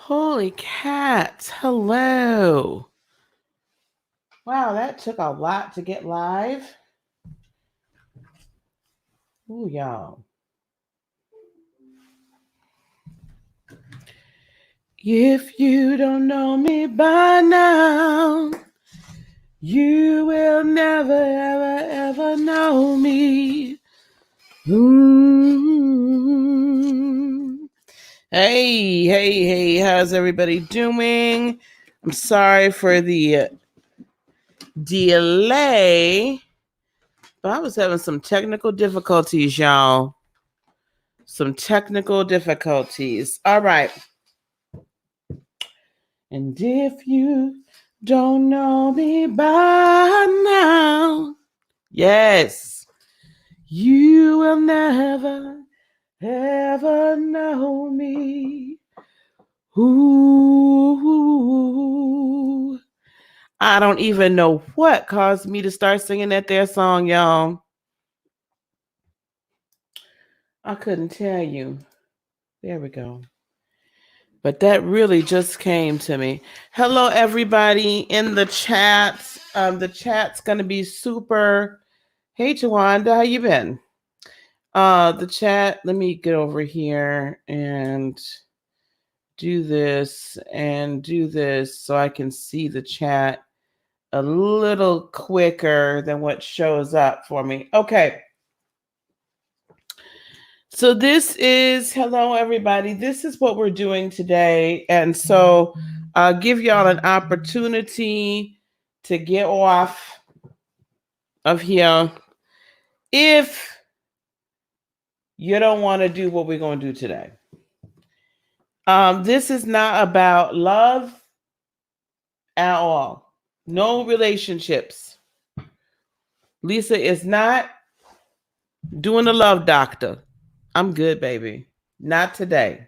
Holy cats. Hello. Wow, that took a lot to get live. Ooh, y'all. If you don't know me by now, you will never, ever, ever know me. Hey, how's everybody doing? I'm sorry for the delay, but I was having some technical difficulties, y'all. Some technical difficulties. All right. And if you don't know me by now, yes, you will never, ever know me. Ooh, I don't even know what caused me to start singing that there song, y'all. I couldn't tell you. There we go. But that really just came to me. Hello, everybody in the chat. The chat's gonna be super. Hey, Tawanda, how you been? The chat. Let me get over here and do this so I can see the chat a little quicker than what shows up for me. Okay. So this is, hello everybody, this is what we're doing today. And so I'll give y'all an opportunity to get off of here if you don't want to do what we're going to do today. This is not about love at all. No relationships. Lisa is not doing the love doctor. I'm good, baby. Not today.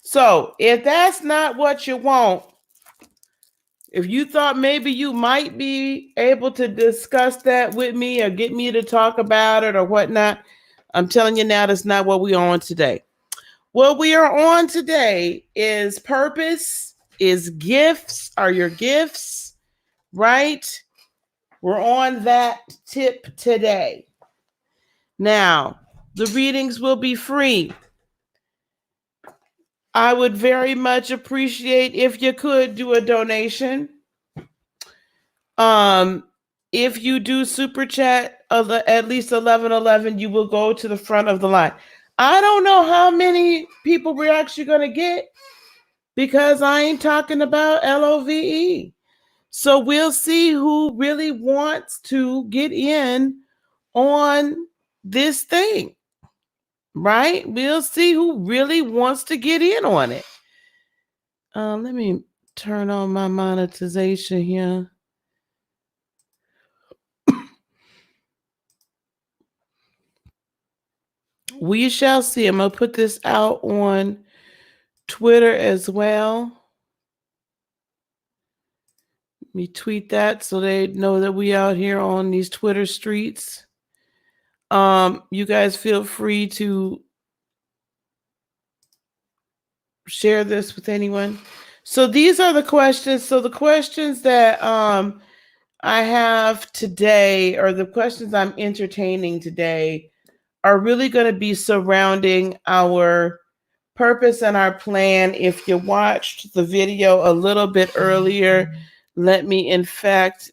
So if that's not what you want, if you thought maybe you might be able to discuss that with me or get me to talk about it or whatnot, I'm telling you now, that's not what we're on today. What we are on today is purpose, is gifts, are your gifts, right? We're on that tip today. Now, the readings will be free. I would very much appreciate if you could do a donation. If you do super chat at least 1111, you will go to the front of the line. I don't know how many people we're actually going to get because I ain't talking about LOVE. So we'll see who really wants to get in on this thing, right? We'll see who really wants to get in on it. Let me turn on my monetization here. We shall see. I'm going to put this out on Twitter as well. Let me tweet that so they know that we out here on these Twitter streets. You guys feel free to share this with anyone. So these are the questions. So the questions that I have today, or the questions I'm entertaining today, are really going to be surrounding our purpose and our plan. If you watched the video a little bit earlier, let me in fact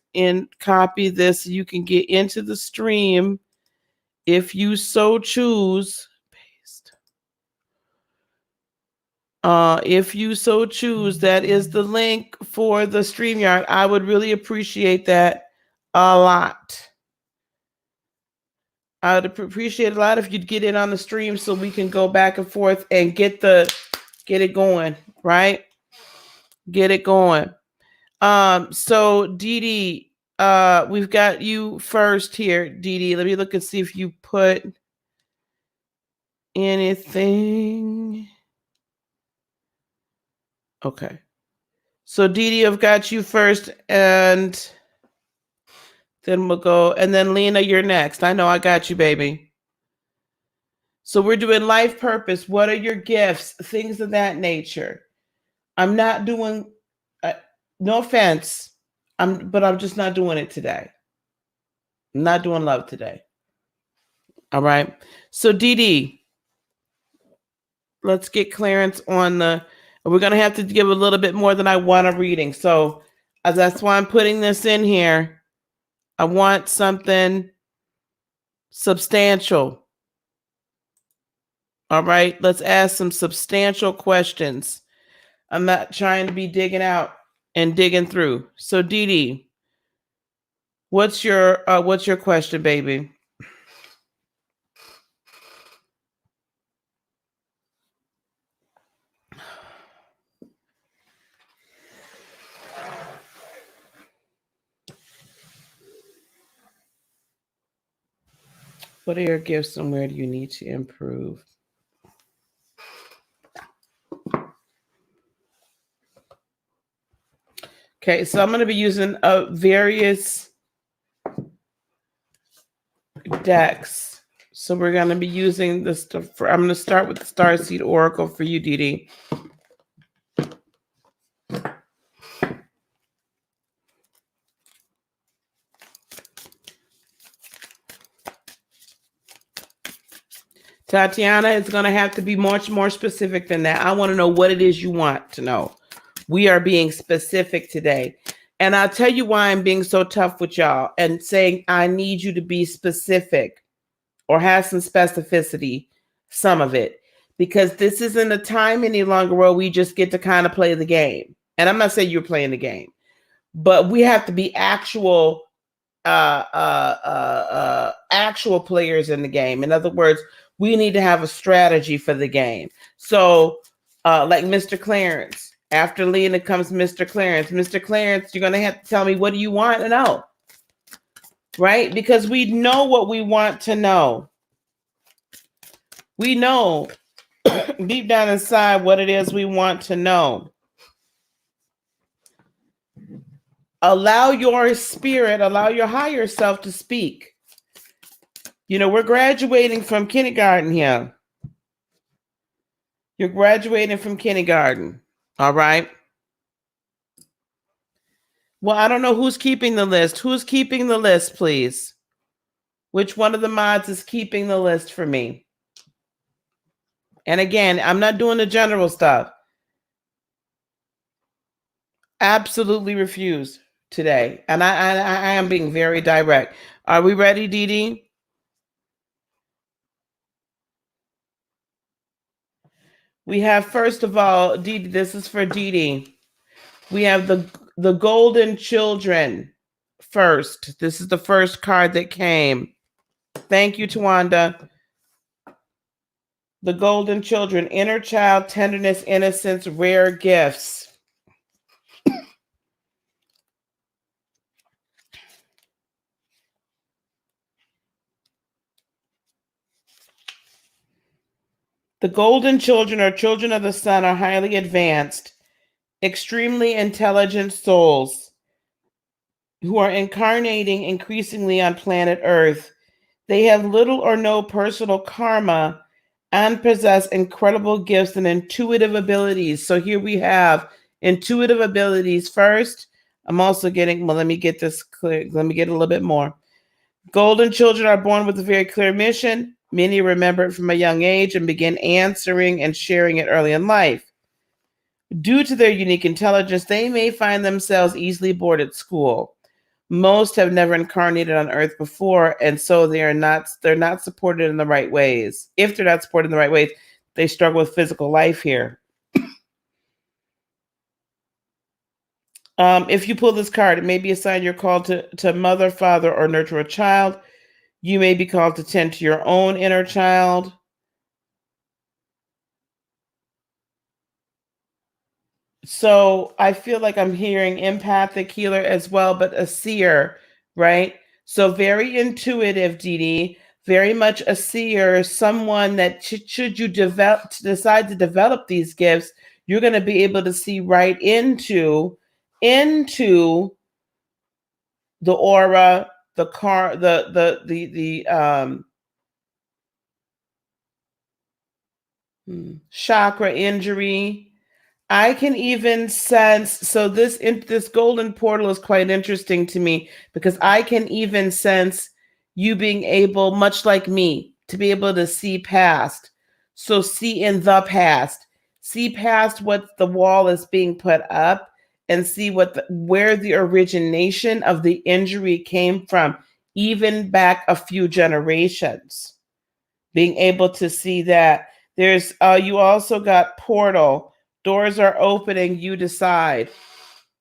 copy this so you can get into the stream if you so choose. Paste. If you so choose, that is the link for the StreamYard. I would really appreciate that a lot. I would appreciate a lot if you'd get in on the stream so we can go back and forth and get it going, right? Get it going. So Dee Dee, we've got you first here, Dee Dee. Let me look and see if you put anything. Okay. So Dee Dee, I've got you first, and then we'll go. And then Lena, you're next. I know I got you, baby. So we're doing life purpose. What are your gifts? Things of that nature. I'm not doing, no offense, but I'm just not doing it today. I'm not doing love today. All right. So Dee Dee, let's get clearance on the, we're going to have to give a little bit more than I want a reading. So that's why I'm putting this in here. I want something substantial. All right. Let's ask some substantial questions. I'm not trying to be digging out and digging through. So Dee Dee, what's your question, baby? What are your gifts and where do you need to improve? Okay, so I'm going to be using various decks. So we're going to be using this. I'm going to start with the Starseed Oracle for you, Dee Dee. Tatiana, is going to have to be much more specific than that. I want to know what it is you want to know. We are being specific today. And I'll tell you why I'm being so tough with y'all and saying I need you to be specific or have some specificity, some of it. Because this isn't a time any longer where we just get to kind of play the game. And I'm not saying you're playing the game, but we have to be actual actual players in the game. In other words, we need to have a strategy for the game. So like Mr. Clarence, after Lena comes Mr. Clarence. Mr. Clarence, you're going to have to tell me, what do you want to know? Right? Because we know what we want to know. We know deep down inside what it is we want to know. Allow your spirit, allow your higher self to speak. You know, we're graduating from kindergarten here. You're graduating from kindergarten. All right. Well, I don't know who's keeping the list. Who's keeping the list, please? Which one of the mods is keeping the list for me? And again, I'm not doing the general stuff. Absolutely refuse today. And I am being very direct. Are we ready, Dee Dee? We have, first of all, Dee Dee, this is for Dee Dee. We have the Golden Children first. This is the first card that came. Thank you, Tawanda. The Golden Children, inner child, tenderness, innocence, rare gifts. The Golden Children, or children of the sun, are highly advanced, extremely intelligent souls who are incarnating increasingly on planet Earth. They have little or no personal karma and possess incredible gifts and intuitive abilities. So here we have intuitive abilities first. I'm also getting, well, let me get this clear. Let me get a little bit more. Golden children are born with a very clear mission. Many remember it from a young age and begin answering and sharing it early in life. Due to their unique intelligence, they may find themselves easily bored at school. Most have never incarnated on Earth before, and so they're not supported in the right ways. If they're not supported in the right ways, they struggle with physical life here. If you pull this card, it may be a sign you're called to mother, father, or nurture a child. You may be called to tend to your own inner child. So I feel like I'm hearing empathic healer as well, but a seer, right? So very intuitive, Dee Dee, very much a seer, someone that should you decide to develop these gifts, you're going to be able to see right into the aura, the Chakra injury. I can even sense, so this golden portal is quite interesting to me because I can even sense you being able, much like me, to be able to see past. So see in the past, see past what the wall is being put up and see where the origination of the injury came from, even back a few generations. Being able to see that there's you also got portal, doors are opening, you decide,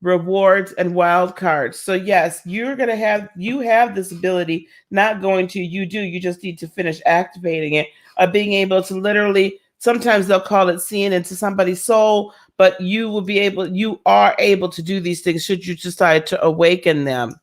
rewards and wild cards. So yes, you have this ability, not going to, you do, you just need to finish activating it, being able to literally, sometimes they'll call it seeing into somebody's soul, but you are able to do these things should you decide to awaken them.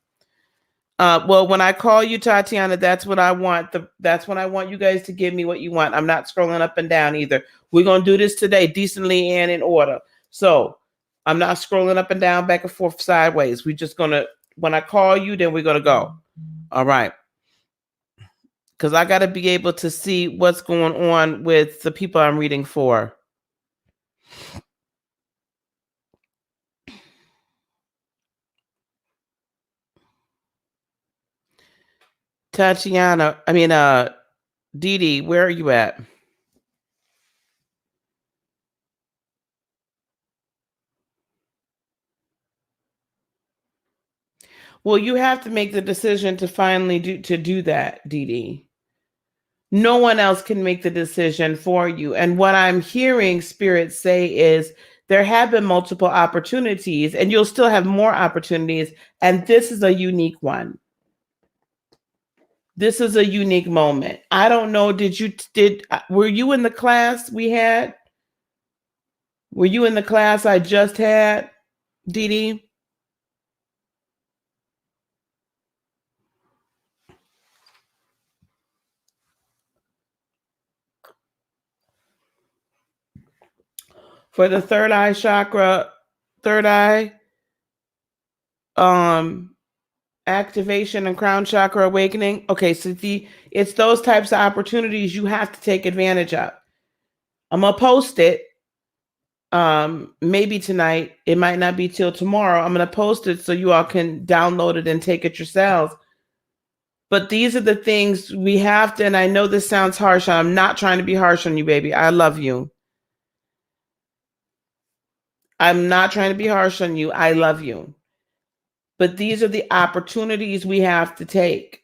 Well, when I call you, Tatiana, that's what I want. That's when I want you guys to give me what you want. I'm not scrolling up and down either. We're going to do this today decently and in order. So I'm not scrolling up and down, back and forth, sideways. We're just going to, when I call you, then we're going to go. All right. Because I got to be able to see what's going on with the people I'm reading for. Tatiana, Dee Dee, where are you at? Well, you have to make the decision to finally do that, Dee Dee. No one else can make the decision for you. And what I'm hearing Spirit say is there have been multiple opportunities and you'll still have more opportunities. And this is a unique one. This is a unique moment. I don't know. Were you in the class we had? Were you in the class I just had, Dee Dee? For the third eye chakra, third eye, activation and crown chakra awakening. Okay, so it's those types of opportunities you have to take advantage of. I'm gonna post it maybe tonight. It might not be till tomorrow. I'm gonna post it so you all can download it and take it yourselves. But these are the things we have to, and I know this sounds harsh. I'm not trying to be harsh on you, baby. I love you. I'm not trying to be harsh on you. I love you. But these are the opportunities we have to take.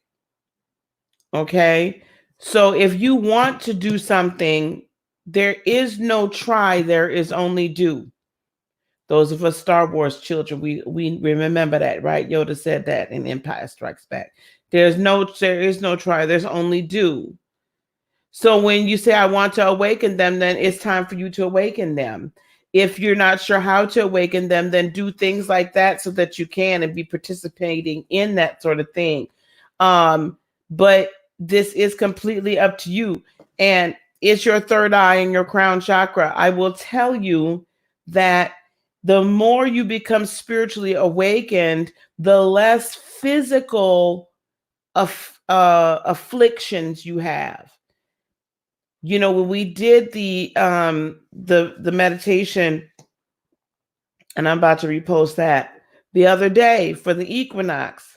Okay? So if you want to do something, there is no try, there is only do. Those of us Star Wars children, we remember that, right? Yoda said that in Empire Strikes Back. There is no try, there's only do. So when you say I want to awaken them, then it's time for you to awaken them. If you're not sure how to awaken them, then do things like that so that you can and be participating in that sort of thing. But this is completely up to you. And it's your third eye and your crown chakra. I will tell you that the more you become spiritually awakened, the less physical afflictions you have. You know, when we did the meditation, and I'm about to repost that the other day for the equinox,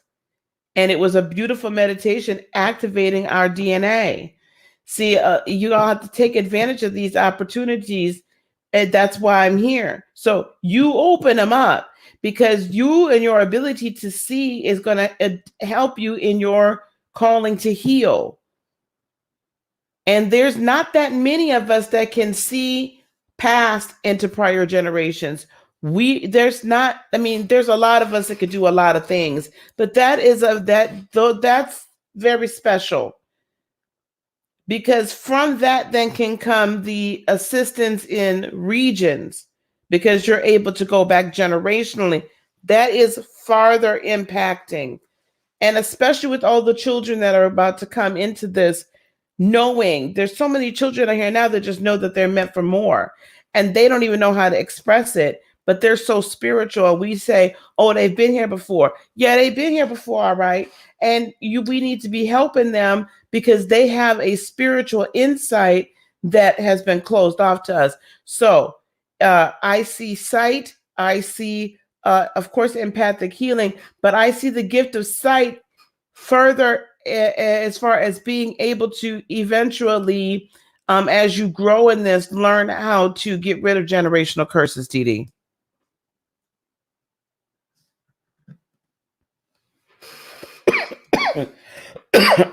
and it was a beautiful meditation activating our DNA. See, you all have to take advantage of these opportunities, and that's why I'm here. So you open them up because you and your ability to see is going to help you in your calling to heal. And there's not that many of us that can see past into prior generations. There's a lot of us that could do a lot of things, but that's very special. Because from that then can come the assistance in regions, because you're able to go back generationally. That is farther impacting. And especially with all the children that are about to come into this, knowing there's so many children out here now that just know that they're meant for more and they don't even know how to express it, but they're so spiritual. We say, oh, they've been here before. Yeah, they've been here before. All right. And we need to be helping them because they have a spiritual insight that has been closed off to us. So I see sight, I see, of course, empathic healing, but I see the gift of sight further as far as being able to eventually, as you grow in this, learn how to get rid of generational curses, TD.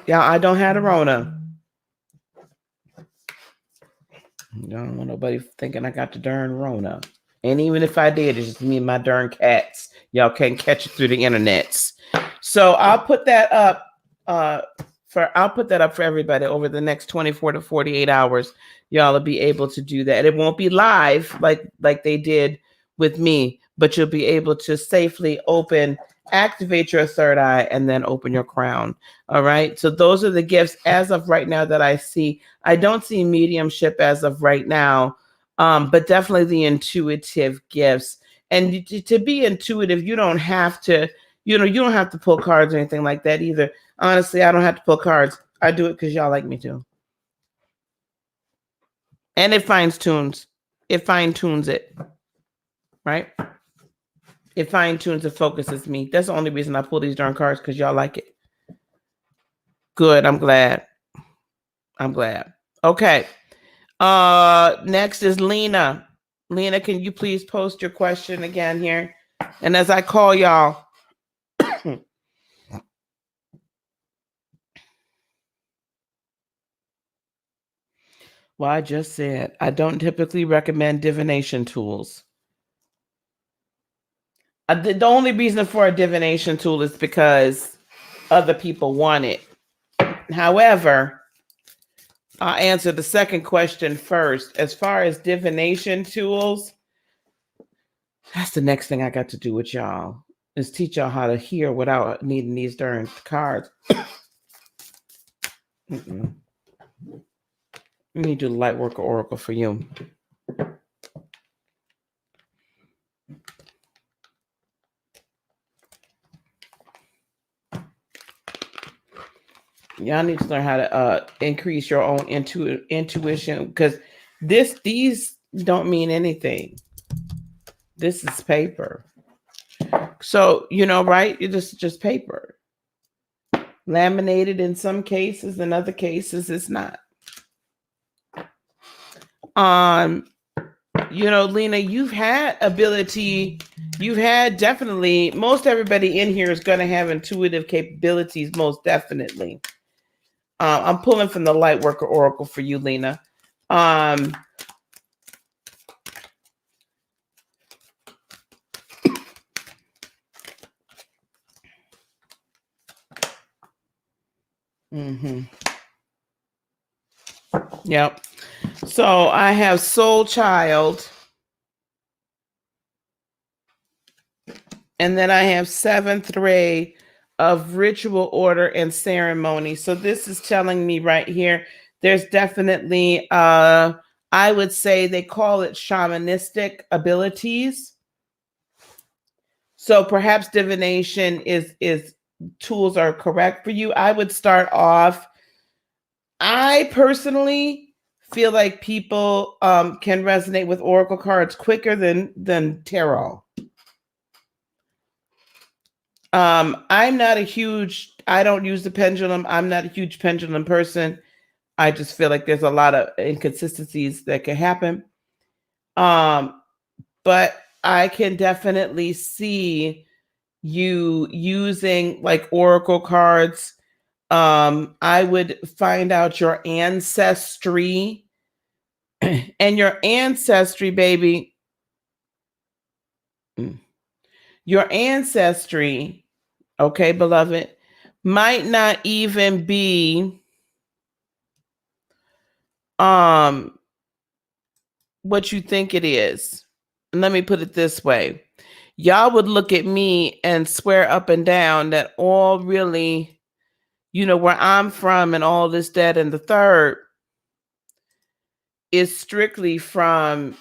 Yeah, I don't have the Rona. I don't want nobody thinking I got the darn Rona. And even if I did, it's just me and my darn cats. Y'all can't catch it through the internets. So I'll put that up for everybody over the next 24 to 48 hours. Y'all will be able to do that. It won't be live like they did with me, but you'll be able to safely activate your third eye, and then open your crown. All right. So those are the gifts as of right now that I see. I don't see mediumship as of right now, but definitely the intuitive gifts. And to be intuitive, you don't have to, you don't have to pull cards or anything like that either. Honestly, I don't have to pull cards. I do it because y'all like me to. And it fine-tunes it, right? It fine-tunes and focuses me. That's the only reason I pull these darn cards, because y'all like it. Good. I'm glad. Okay. Next is Lena. Lena, can you please post your question again here? And as I call y'all, well, I just said I don't typically recommend divination tools. The only reason for a divination tool is because other people want it. However, I'll answer the second question first. As far as divination tools, that's the next thing I got to do with y'all, is teach y'all how to hear without needing these darn cards. Let me do the light worker oracle for you. Y'all need to learn how to increase your own intuition, because these don't mean anything. This is paper. So, right? It's just paper. Laminated in some cases, in other cases, it's not. Lena, you've had definitely, most everybody in here is going to have intuitive capabilities, most definitely. I'm pulling from the light worker oracle for you, Lena. Yep. So I have Soul Child. And then I have Seventh Ray of Ritual, Order, and Ceremony. So this is telling me right here, there's definitely, I would say they call it shamanistic abilities. So perhaps divination is tools are correct for you. I would start off. I personally feel like people can resonate with oracle cards quicker than tarot. I'm not I don't use the pendulum. I'm not a huge pendulum person. I just feel like there's a lot of inconsistencies that can happen. But I can definitely see you using like oracle cards. I would find out your ancestry and your ancestry, baby. Your ancestry, okay, beloved, might not even be what you think it is. And let me put it this way. Y'all would look at me and swear up and down that all really, where I'm from and all this, that, and the third is strictly from,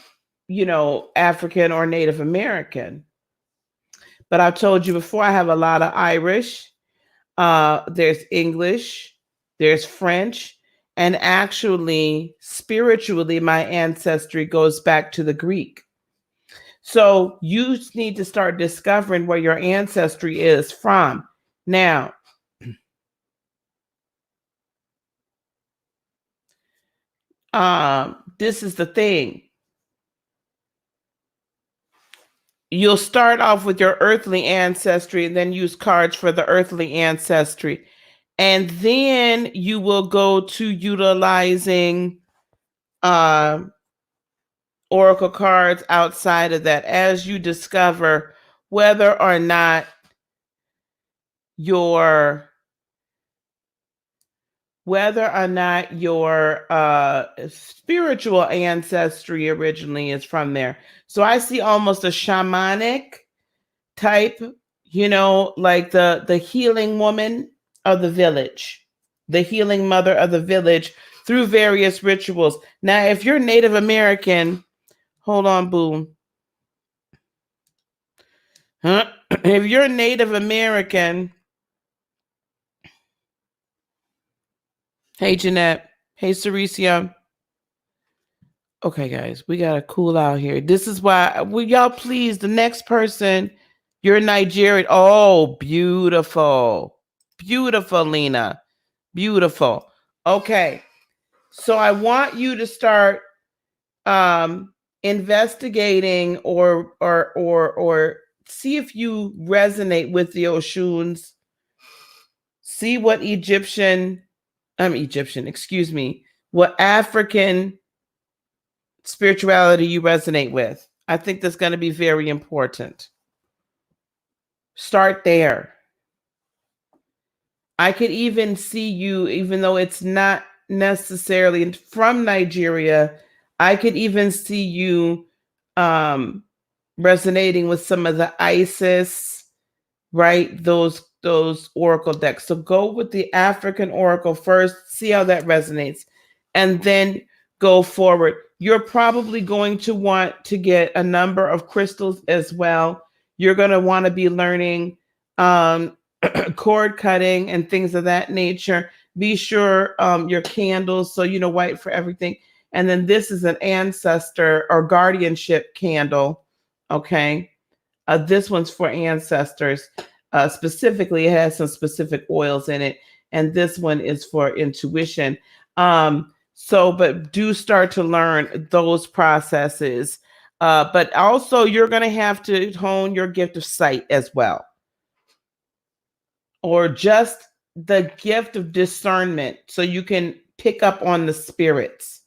African or Native American. But I've told you before, I have a lot of Irish. There's English, there's French, And actually, spiritually, my ancestry goes back to the Greek. So you need to start discovering where your ancestry is from. Now, this is the thing. You'll start off with your earthly ancestry and then use cards for the earthly ancestry. And then you will go to utilizing oracle cards outside of that as you discover whether or not your spiritual ancestry originally is from there. So I see almost a shamanic type, like the healing woman of the village, the healing mother of the village through various rituals. Now, if you're Native American, hold on, boo. Huh? If you're Native American, hey, Jeanette. Hey, Cericia. Okay, guys, we got to cool out here. This is why, y'all please, the next person, you're Nigerian. Oh, beautiful. Beautiful, Lena. Beautiful. Okay. So I want you to start investigating or see if you resonate with the Oshuns. See what what African spirituality you resonate with. I think that's going to be very important. Start there. I could even see you, even though it's not necessarily from Nigeria, I could even see you resonating with some of the Isis, right? Those oracle decks. So go with the African oracle first, see how that resonates, and then go forward. You're probably going to want to get a number of crystals as well. You're going to want to be learning cord cutting and things of that nature. Be sure your candles, so white for everything. And then this is an ancestor or guardianship candle. Okay. This one's for ancestors. Specifically, it has some specific oils in it. And this one is for intuition. But do start to learn those processes. But also, you're going to have to hone your gift of sight as well. Or just the gift of discernment, so you can pick up on the spirits.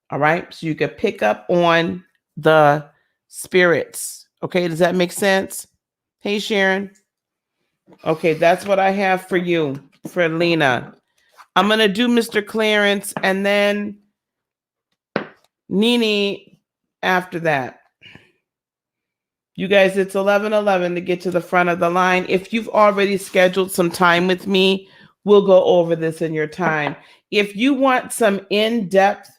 All right. So you can pick up on the spirits. Okay. Does that make sense? Hey, Sharon. Okay. That's what I have for you, for Lena. I'm going to do Mr. Clarence and then Nini after that. You guys, it's 11:11 to get to the front of the line. If you've already scheduled some time with me, we'll go over this in your time. If you want some in-depth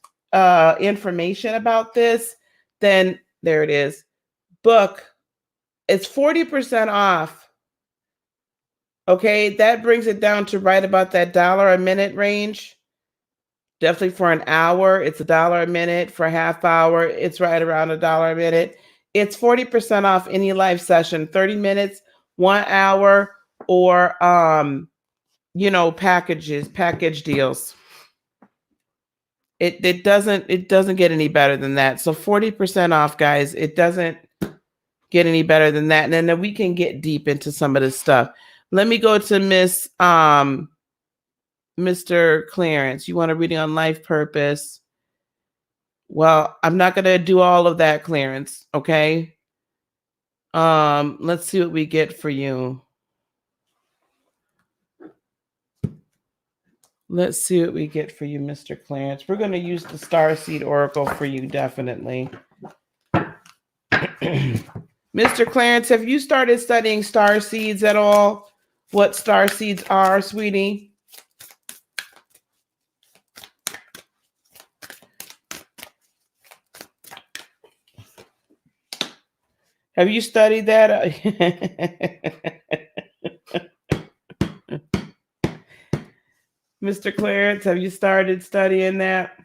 information about this, then there it is. Book. It's 40% off. Okay, that brings it down to right about that $1 a minute range. Definitely for an hour, it's $1 a minute. For a half hour, it's right around $1 a minute. It's 40% off any live session, 30 minutes, 1 hour, or package deals. It doesn't get any better than that. So 40% off, guys. It doesn't get any better than that. And then we can get deep into some of this stuff. Let me go to Mr. Clarence. You want a reading on life purpose? Well, I'm not going to do all of that, Clarence. Okay. Let's see what we get for you. Let's see what we get for you, Mr. Clarence. We're going to use the Starseed Oracle for you, definitely. Mr. Clarence, have you started studying star seeds at all? What star seeds are, sweetie? Have you studied that? Mr. Clarence, have you started studying that?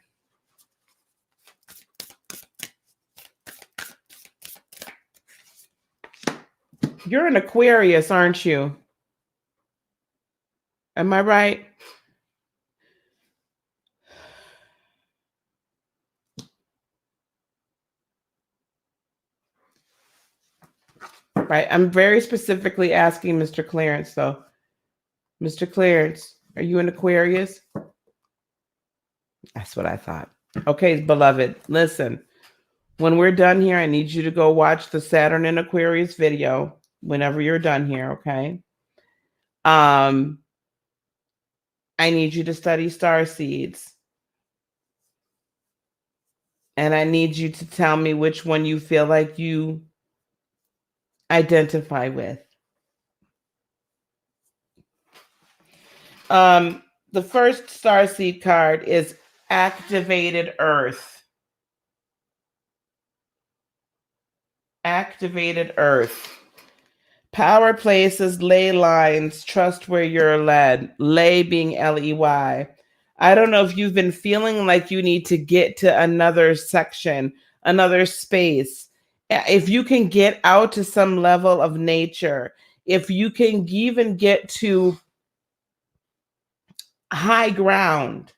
You're an Aquarius, aren't you? Am I right? Right. I'm very specifically asking Mr. Clarence, though. Mr. Clarence, are you an Aquarius? That's what I thought. Okay, beloved, listen. When we're done here, I need you to go watch the Saturn and Aquarius video whenever you're done here, okay? I need you to study star seeds. And I need you to tell me which one you feel like you identify with. The first starseed card is Activated Earth. Activated Earth. Power places, ley lines, trust where you're led. Ley being Ley. I don't know if you've been feeling like you need to get to another section, another space. If you can get out to some level of nature, if you can even get to high ground,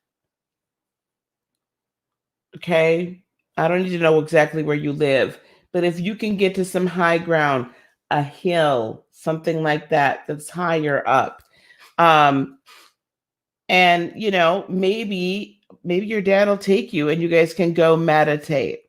okay? I don't need to know exactly where you live, but if you can get to some high ground, a hill, something like that, that's higher up. And you know, maybe your dad will take you and you guys can go meditate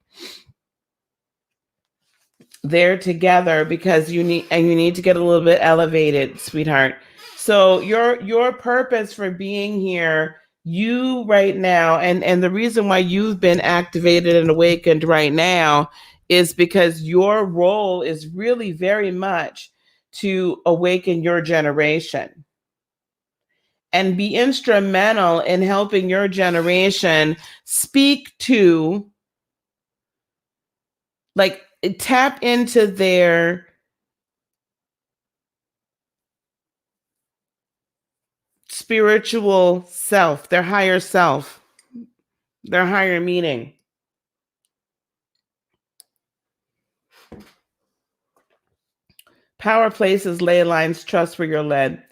there together, because you need to get a little bit elevated, sweetheart. So your purpose for being here, you right now, and the reason why you've been activated and awakened right now is because your role is really very much to awaken your generation and be instrumental in helping your generation speak to, like, tap into their spiritual self, their higher self, their higher meaning. Power places, ley lines, trust where you're led.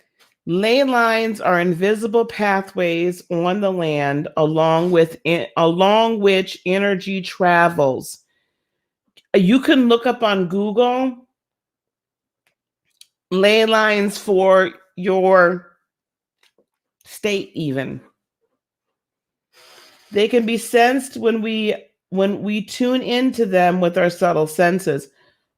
Ley lines are invisible pathways on the land along which energy travels. You can look up on Google ley lines for your state even. They can be sensed when we tune into them with our subtle senses.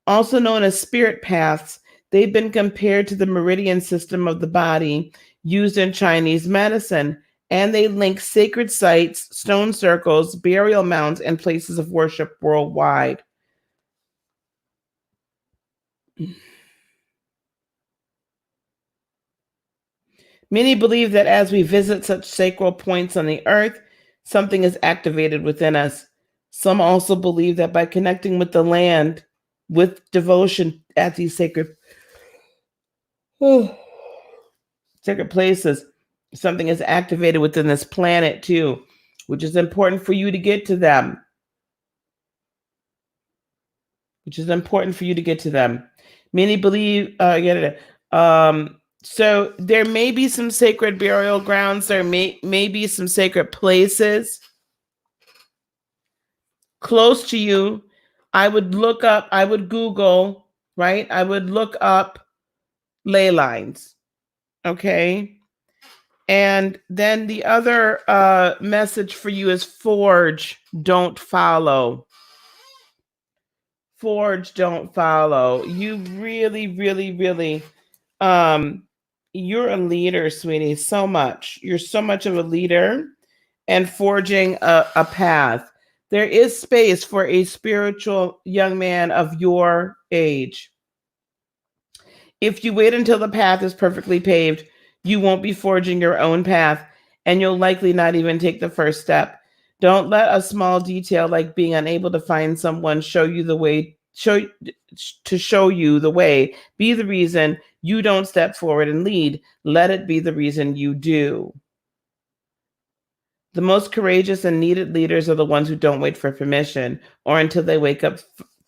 Also known as spirit paths, they've been compared to the meridian system of the body used in Chinese medicine, and they link sacred sites, stone circles, burial mounds, and places of worship worldwide. Many believe that as we visit such sacred points on the earth, something is activated within us. Some also believe that by connecting with the land with devotion at these sacred places, something is activated within this planet too, which is important for you to get to them. Many believe, so there may be some sacred burial grounds. There may be some sacred places close to you. I would Google, right? I would look up ley lines. Okay. And then the other message for you is forge, don't follow. Forge, don't follow. You really, really, really, you're a leader, sweetie, so much. You're so much of a leader and forging a path. There is space for a spiritual young man of your age. If you wait until the path is perfectly paved, you won't be forging your own path, and you'll likely not even take the first step. Don't let a small detail like being unable to find someone show you the way be the reason you don't step forward and lead. Let it be the reason you do. The most courageous and needed leaders are the ones who don't wait for permission or until they wake up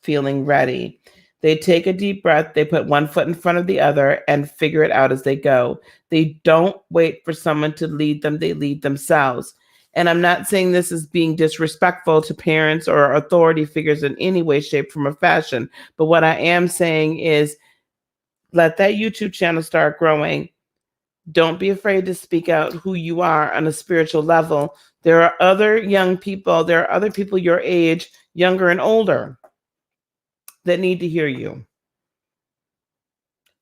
feeling ready. They take a deep breath, they put one foot in front of the other and figure it out as they go. They don't wait for someone to lead them, they lead themselves. And I'm not saying this is being disrespectful to parents or authority figures in any way, shape, form, or fashion. But what I am saying is let that YouTube channel start growing. Don't be afraid to speak out who you are on a spiritual level. There are other young people, there are other people your age, younger and older, that need to hear you.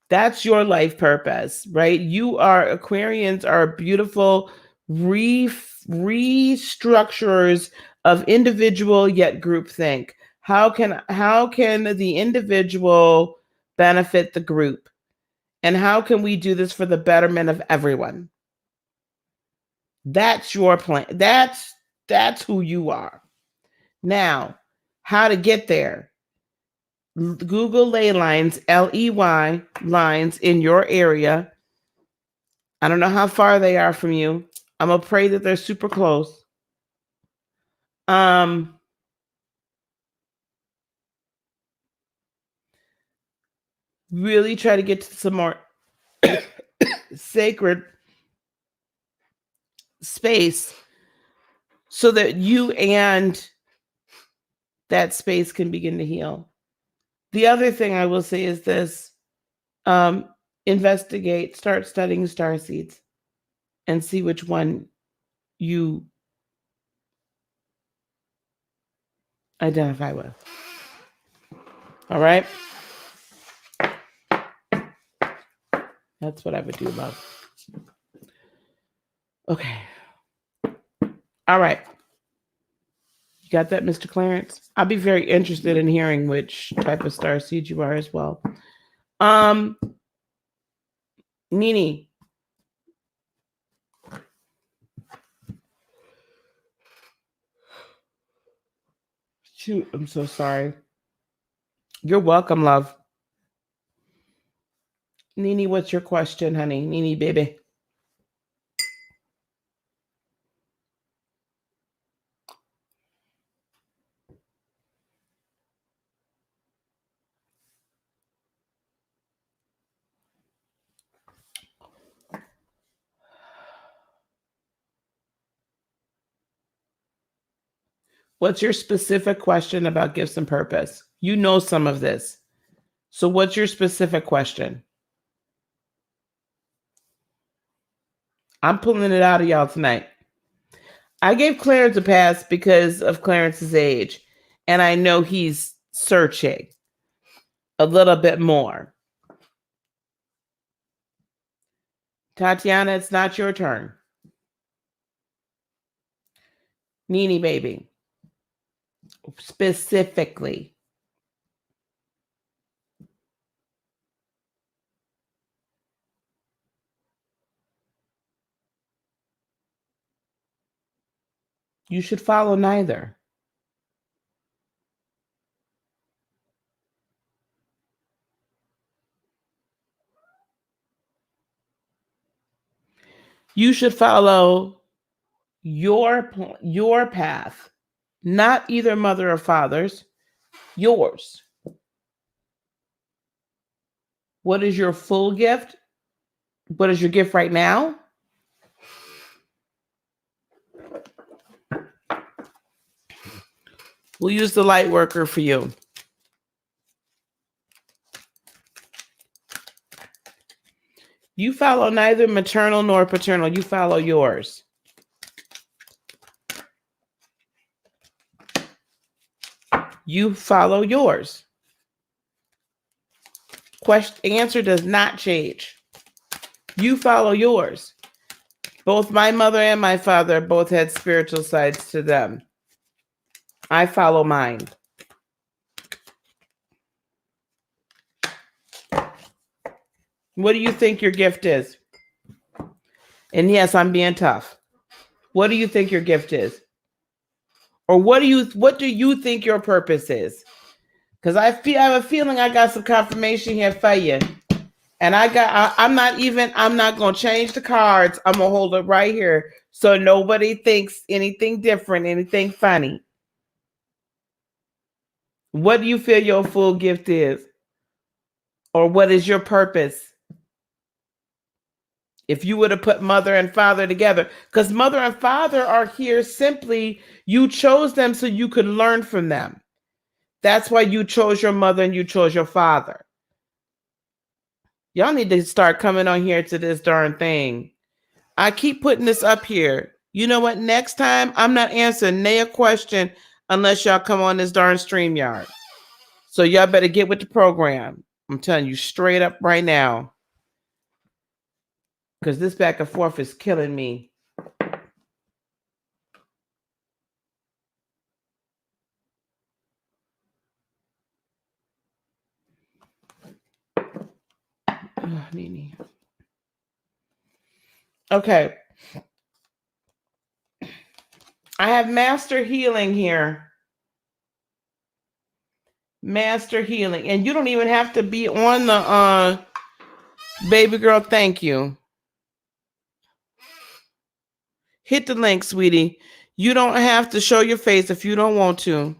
That's your life purpose, right? Aquarians are beautiful restructurers of individual yet group think. How can the individual benefit the group? And how can we do this for the betterment of everyone? That's your plan. That's who you are. Now, how to get there? Google ley lines, Ley lines in your area. I don't know how far they are from you. I'm gonna pray that they're super close. Really try to get to some more sacred space so that you and that space can begin to heal. The other thing I will say is this: investigate, start studying star seeds and see which one you identify with. All right? That's what I would do, love. Okay. All right. You got that, Mr. Clarence? I'll be very interested in hearing which type of star seed you are as well. Nini. Shoot, I'm so sorry. You're welcome, love. Nini, what's your question, honey? Nini, baby. What's your specific question about gifts and purpose? You know some of this. So what's your specific question? I'm pulling it out of y'all tonight. I gave Clarence a pass because of Clarence's age. And I know he's searching a little bit more. Tatiana, it's not your turn. Nini, baby. Specifically. You should follow neither. You should follow your path, not either mother or father's, yours. What is your full gift? What is your gift right now? We'll use the light worker for you. You follow neither maternal nor paternal. You follow yours. You follow yours. Answer does not change. You follow yours. Both my mother and my father both had spiritual sides to them. I follow mine. What do you think your gift is? And yes, I'm being tough. What do you think your gift is? Or what do you think your purpose is? Because I have a feeling I got some confirmation here for you. And I'm not going to change the cards. I'm going to hold it right here so nobody thinks anything different, anything funny. What do you feel your full gift is? Or what is your purpose? If you would have put mother and father together, because mother and father are here simply, you chose them so you could learn from them. That's why you chose your mother and you chose your father. Y'all need to start coming on here to this darn thing. I keep putting this up here. You know what? Next time, I'm not answering a question unless y'all come on this darn StreamYard. So y'all better get with the program. I'm telling you straight up right now. Because this back and forth is killing me. Oh, Nene. Okay. I have master healing here. Master healing. And you don't even have to be on the baby girl. Thank you. Hit the link, sweetie. You don't have to show your face if you don't want to.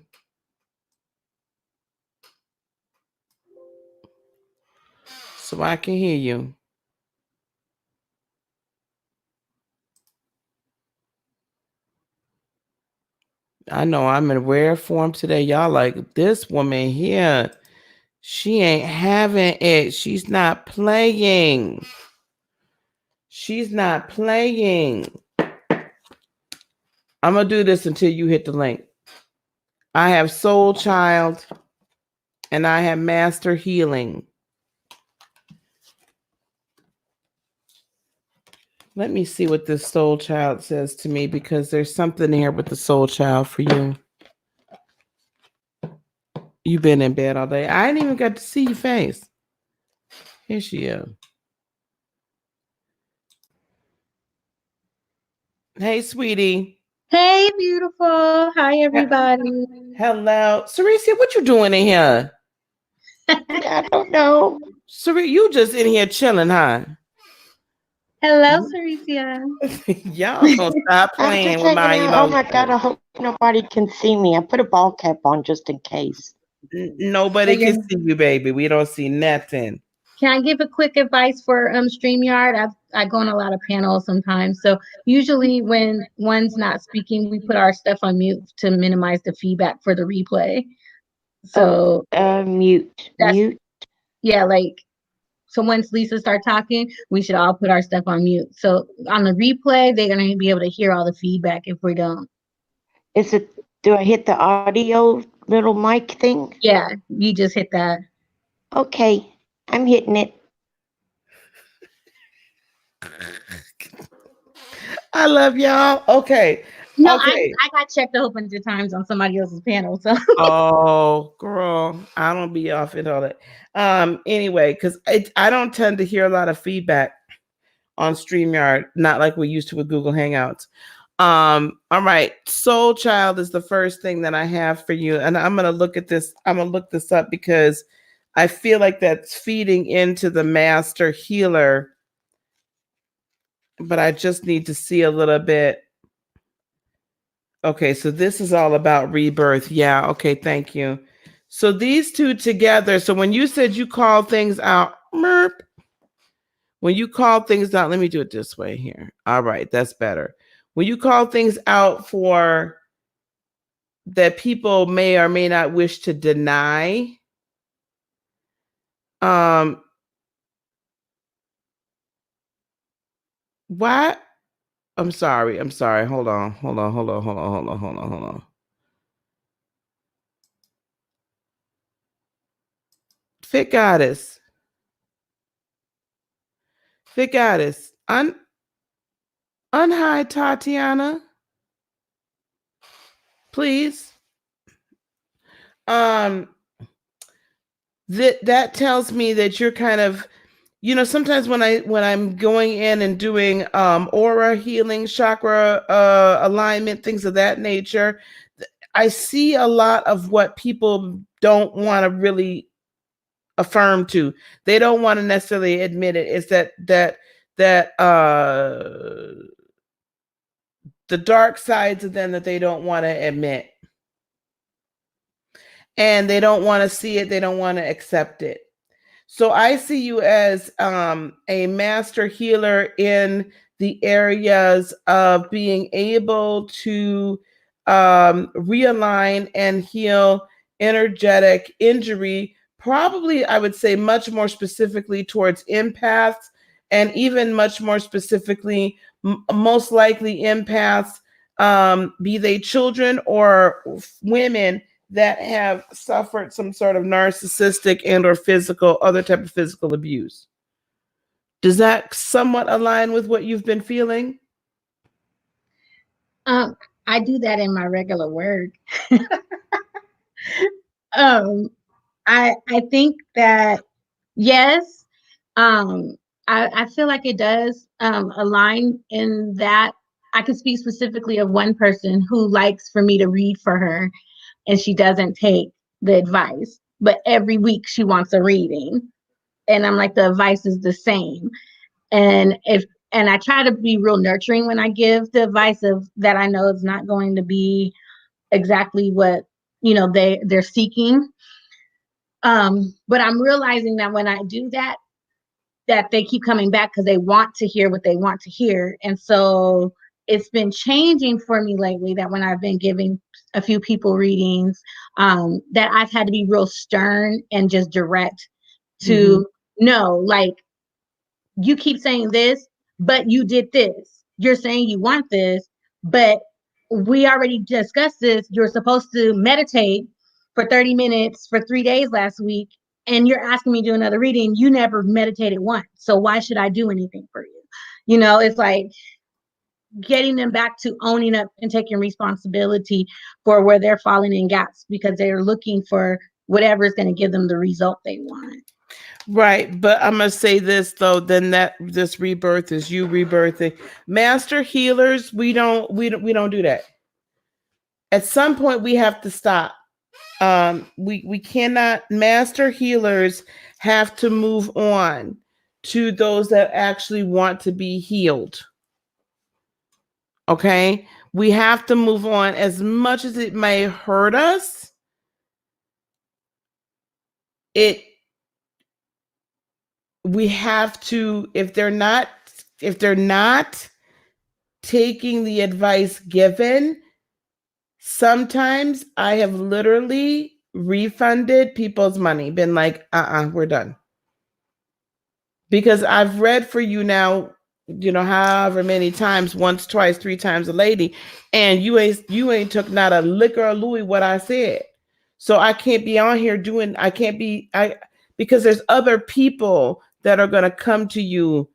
So I can hear you. I know I'm in rare form today. Y'all like this woman here. She ain't having it. She's not playing. She's not playing. I'm going to do this until you hit the link. I have Soul Child and I have Master Healing. Let me see what this Soul Child says to me because there's something here with the Soul Child for you. You've been in bed all day. I ain't even got to see your face. Here she is. Hey, sweetie. Hey, beautiful. Hi, everybody. Hello. Cericia, what you doing in here? I don't know. Cericia, you just in here chilling, huh? Hello, Cericia. Y'all gonna stop I'm playing just with my hanging out. Oh my emotions. God, I hope nobody can see me. I put a ball cap on just in case. Nobody can see you, baby. We don't see nothing. Can I give a quick advice for StreamYard? I go on a lot of panels sometimes. So usually when one's not speaking, we put our stuff on mute to minimize the feedback for the replay. So mute. Yeah, like so once Lisa starts talking, we should all put our stuff on mute. So on the replay, they're gonna be able to hear all the feedback if we don't. Do I hit the audio little mic thing? Yeah, you just hit that. Okay, I'm hitting it. I love y'all. Okay. No, okay. I got checked a whole bunch of times on somebody else's panel. So oh, girl, I don't be off it all that. Anyway, because I don't tend to hear a lot of feedback on StreamYard, not like we used to with Google Hangouts. All right. Soul Child is the first thing that I have for you. And I'm gonna look at this. I'm gonna look this up because I feel like that's feeding into the master healer. But I just need to see a little bit. Okay, so this is all about rebirth. Yeah, okay, thank you. So these two together, so when you said you call things out, when you call things out, let me do it this way here. All right, that's better. When you call things out for that people may or may not wish to deny, what? I'm sorry. Hold on. Fit goddess. Unhide Tatiana. Please. That tells me that you're kind of, sometimes when I'm going in and doing aura healing, chakra alignment, things of that nature, I see a lot of what people don't want to really affirm to. They don't want to necessarily admit it. It's that the dark sides of them that they don't want to admit. And they don't want to see it. They don't want to accept it. So I see you as a master healer in the areas of being able to realign and heal energetic injury, probably I would say much more specifically towards empaths, and even much more specifically, most likely empaths, be they children or women that have suffered some sort of narcissistic and or physical, other type of physical abuse. Does that somewhat align with what you've been feeling? I do that in my regular work. I think that yes, I feel like it does align in that. I can speak specifically of one person who likes for me to read for her, and she doesn't take the advice, but every week she wants a reading, and I'm like, the advice is the same. And I try to be real nurturing when I give the advice of that I know is not going to be exactly what they're seeking. But I'm realizing that when I do that they keep coming back because they want to hear what they want to hear. And so it's been changing for me lately that when I've been giving a few people readings, that I've had to be real stern and just direct to know, like, you keep saying this, but you did this. You're saying you want this, but we already discussed this. You're supposed to meditate for 30 minutes for 3 days last week, and you're asking me to do another reading. You never meditated once. So why should I do anything for you? It's like getting them back to owning up and taking responsibility for where they're falling in gaps because they're looking for whatever is going to give them the result they want. Right. But I'm going to say this, though, then that this rebirth is you rebirthing. Master healers, we don't do that. At some point, we have to stop. We cannot. Master healers have to move on to those that actually want to be healed. Okay? We have to move on. As much as it may hurt us, we have to, if they're not taking the advice given, sometimes I have literally refunded people's money, been like, we're done. Because I've read for you now, however many times, once, twice, 3 times a lady, and you ain't took not a lick or a louie what I said. So I can't be on here because there's other people that are going to come to you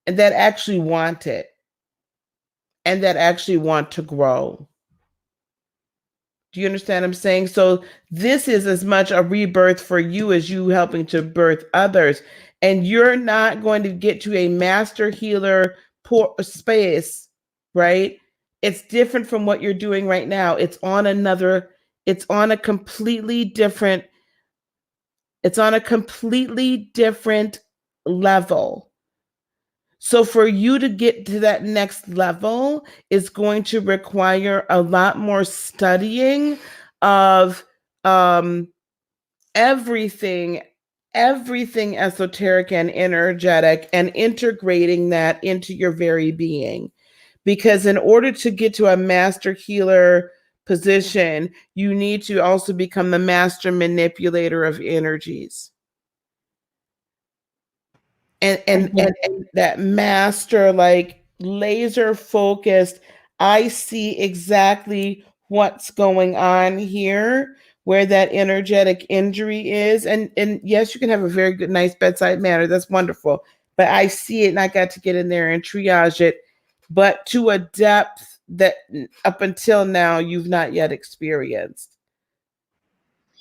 and that actually want it and that actually want to grow. Do you understand what I'm saying? So this is as much a rebirth for you as you helping to birth others. And you're not going to get to a master healer space, right? It's different from what you're doing right now. It's on a completely different level. So for you to get to that next level is going to require a lot more studying of everything esoteric and energetic, and integrating that into your very being. Because in order to get to a master healer position, you need to also become the master manipulator of energies. And that master, like, laser focused, I see exactly what's going on here, where that energetic injury is. And yes, you can have a very good, nice bedside manner. That's wonderful. But I see it, and I got to get in there and triage it, but to a depth that up until now you've not yet experienced.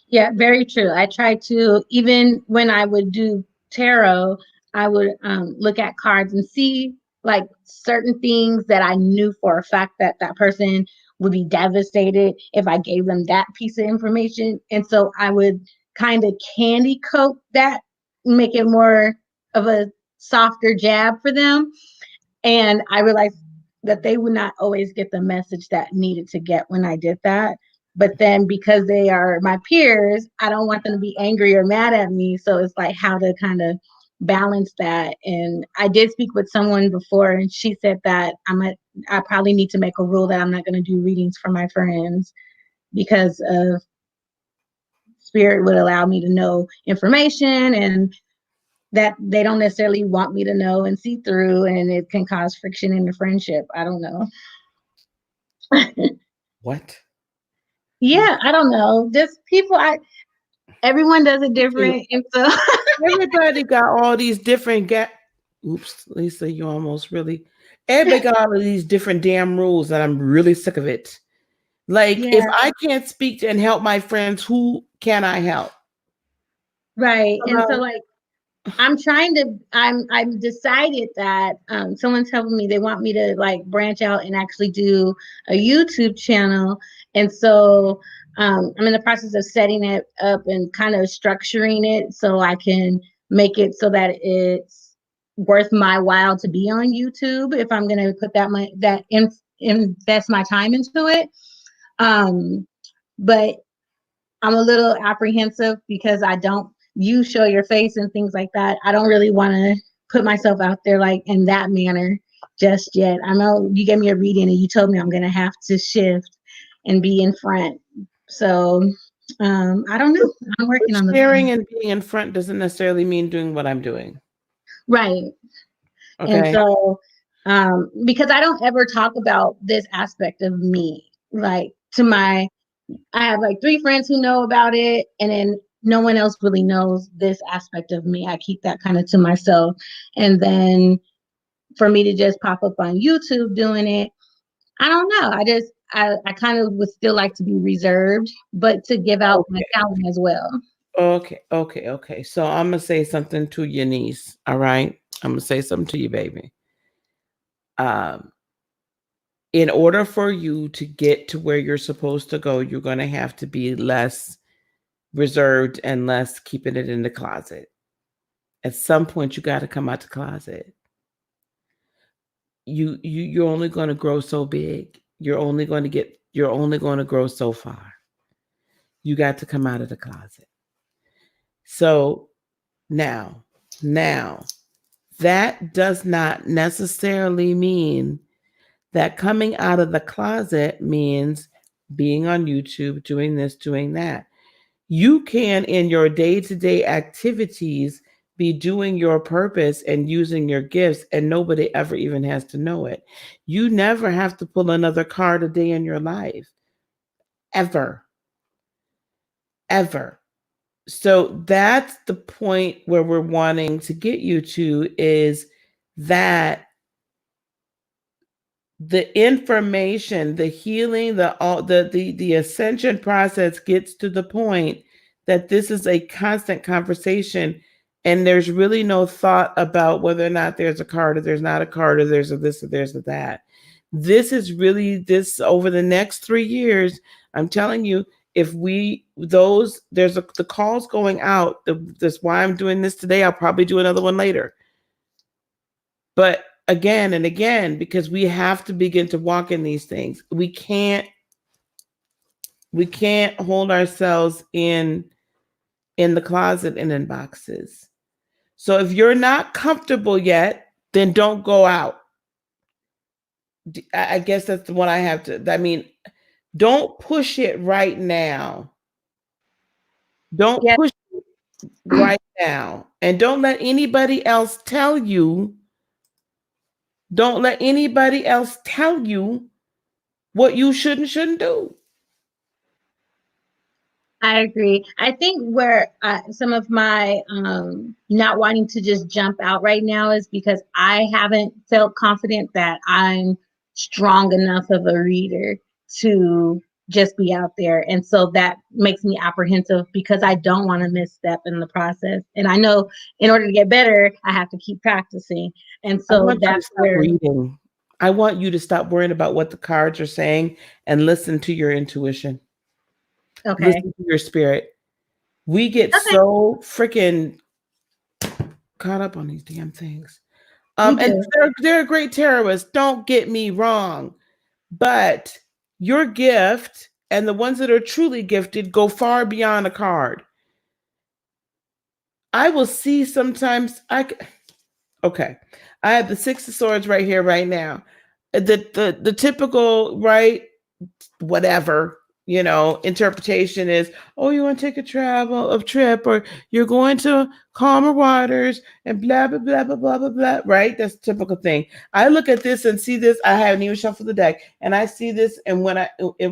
Yeah, very true. I try to, even when I would do tarot, I would look at cards and see like certain things that I knew for a fact that that person would be devastated if I gave them that piece of information. And so I would kind of candy coat that, make it more of a softer jab for them. And I realized that they would not always get the message that needed to get when I did that. But then because they are my peers, I don't want them to be angry or mad at me. So it's like how to kind of balance that. And I did speak with someone before, and she said that I probably need to make a rule that I'm not going to do readings for my friends, because of spirit would allow me to know information and that they don't necessarily want me to know and see through, and it can cause friction in the friendship. I don't know. What? Yeah, I don't know. Just people, everyone does it different. And so Everybody got all these different oops, Lisa, you almost really. Everybody got all of these different damn rules, and I'm really sick of it. Like, if I can't speak to and help my friends, who can I help? right. And so like I'm decided that someone's helping me. They want me to like branch out and actually do a YouTube channel. And so I'm in the process of setting it up and kind of structuring it so I can make it so that it's worth my while to be on YouTube if I'm going to put invest my time into it. But I'm a little apprehensive because you show your face and things like that. I don't really want to put myself out there like in that manner just yet. I know you gave me a reading and you told me I'm going to have to shift and be in front. So I don't know. I'm working on sharing and being in front doesn't necessarily mean doing what I'm doing. Right. Okay. And so because I don't ever talk about this aspect of me, like I have like 3 friends who know about it, and then no one else really knows this aspect of me. I keep that kind of to myself. And then for me to just pop up on YouTube doing it, I don't know. I kind of would still like to be reserved, but to give out my talent as well. Okay. So I'm going to say something to your niece. All right. I'm going to say something to you, baby. In order for you to get to where you're supposed to go, you're going to have to be less reserved and less keeping it in the closet. At some point, you got to come out the closet. You're only going to grow so big. You're only going to grow so far. You got to come out of the closet. So now, that does not necessarily mean that coming out of the closet means being on YouTube, doing this, doing that. You can, in your day-to-day activities, be doing your purpose and using your gifts, and nobody ever even has to know it. You never have to pull another card a day in your life. Ever. So that's the point where we're wanting to get you to, is that the information, the healing, the ascension process gets to the point that this is a constant conversation, and there's really no thought about whether or not there's a card or there's not a card or there's a this or there's a that. This is really this over the next 3 years. I'm telling you, if the calls going out, that's why I'm doing this today. I'll probably do another one later. But again and again, because we have to begin to walk in these things. We can't hold ourselves in the closet and in boxes. So if you're not comfortable yet, then don't go out. I guess that's the one I have to, don't push it right now. Don't push it right now. And don't let anybody else tell you. Don't let anybody else tell you what you shouldn't do. I agree. I think where some of my not wanting to just jump out right now is because I haven't felt confident that I'm strong enough of a reader to just be out there. And so that makes me apprehensive because I don't want to misstep in the process. And I know in order to get better, I have to keep practicing. And so that's where reading. I want you to stop worrying about what the cards are saying and listen to your intuition. Okay. Listen to your spirit. We get Okay. so freaking caught up on these damn things. We And do. they're great terrorists. Don't get me wrong, but your gift and the ones that are truly gifted go far beyond a card. I will see sometimes. Okay, I have the Six of Swords right here, right now. The typical right whatever interpretation is, oh, you want to take a trip, or you're going to calmer waters, and blah blah blah blah blah blah blah, right? That's a typical thing. I look at this and see this. I haven't even shuffled the deck, and I see this, and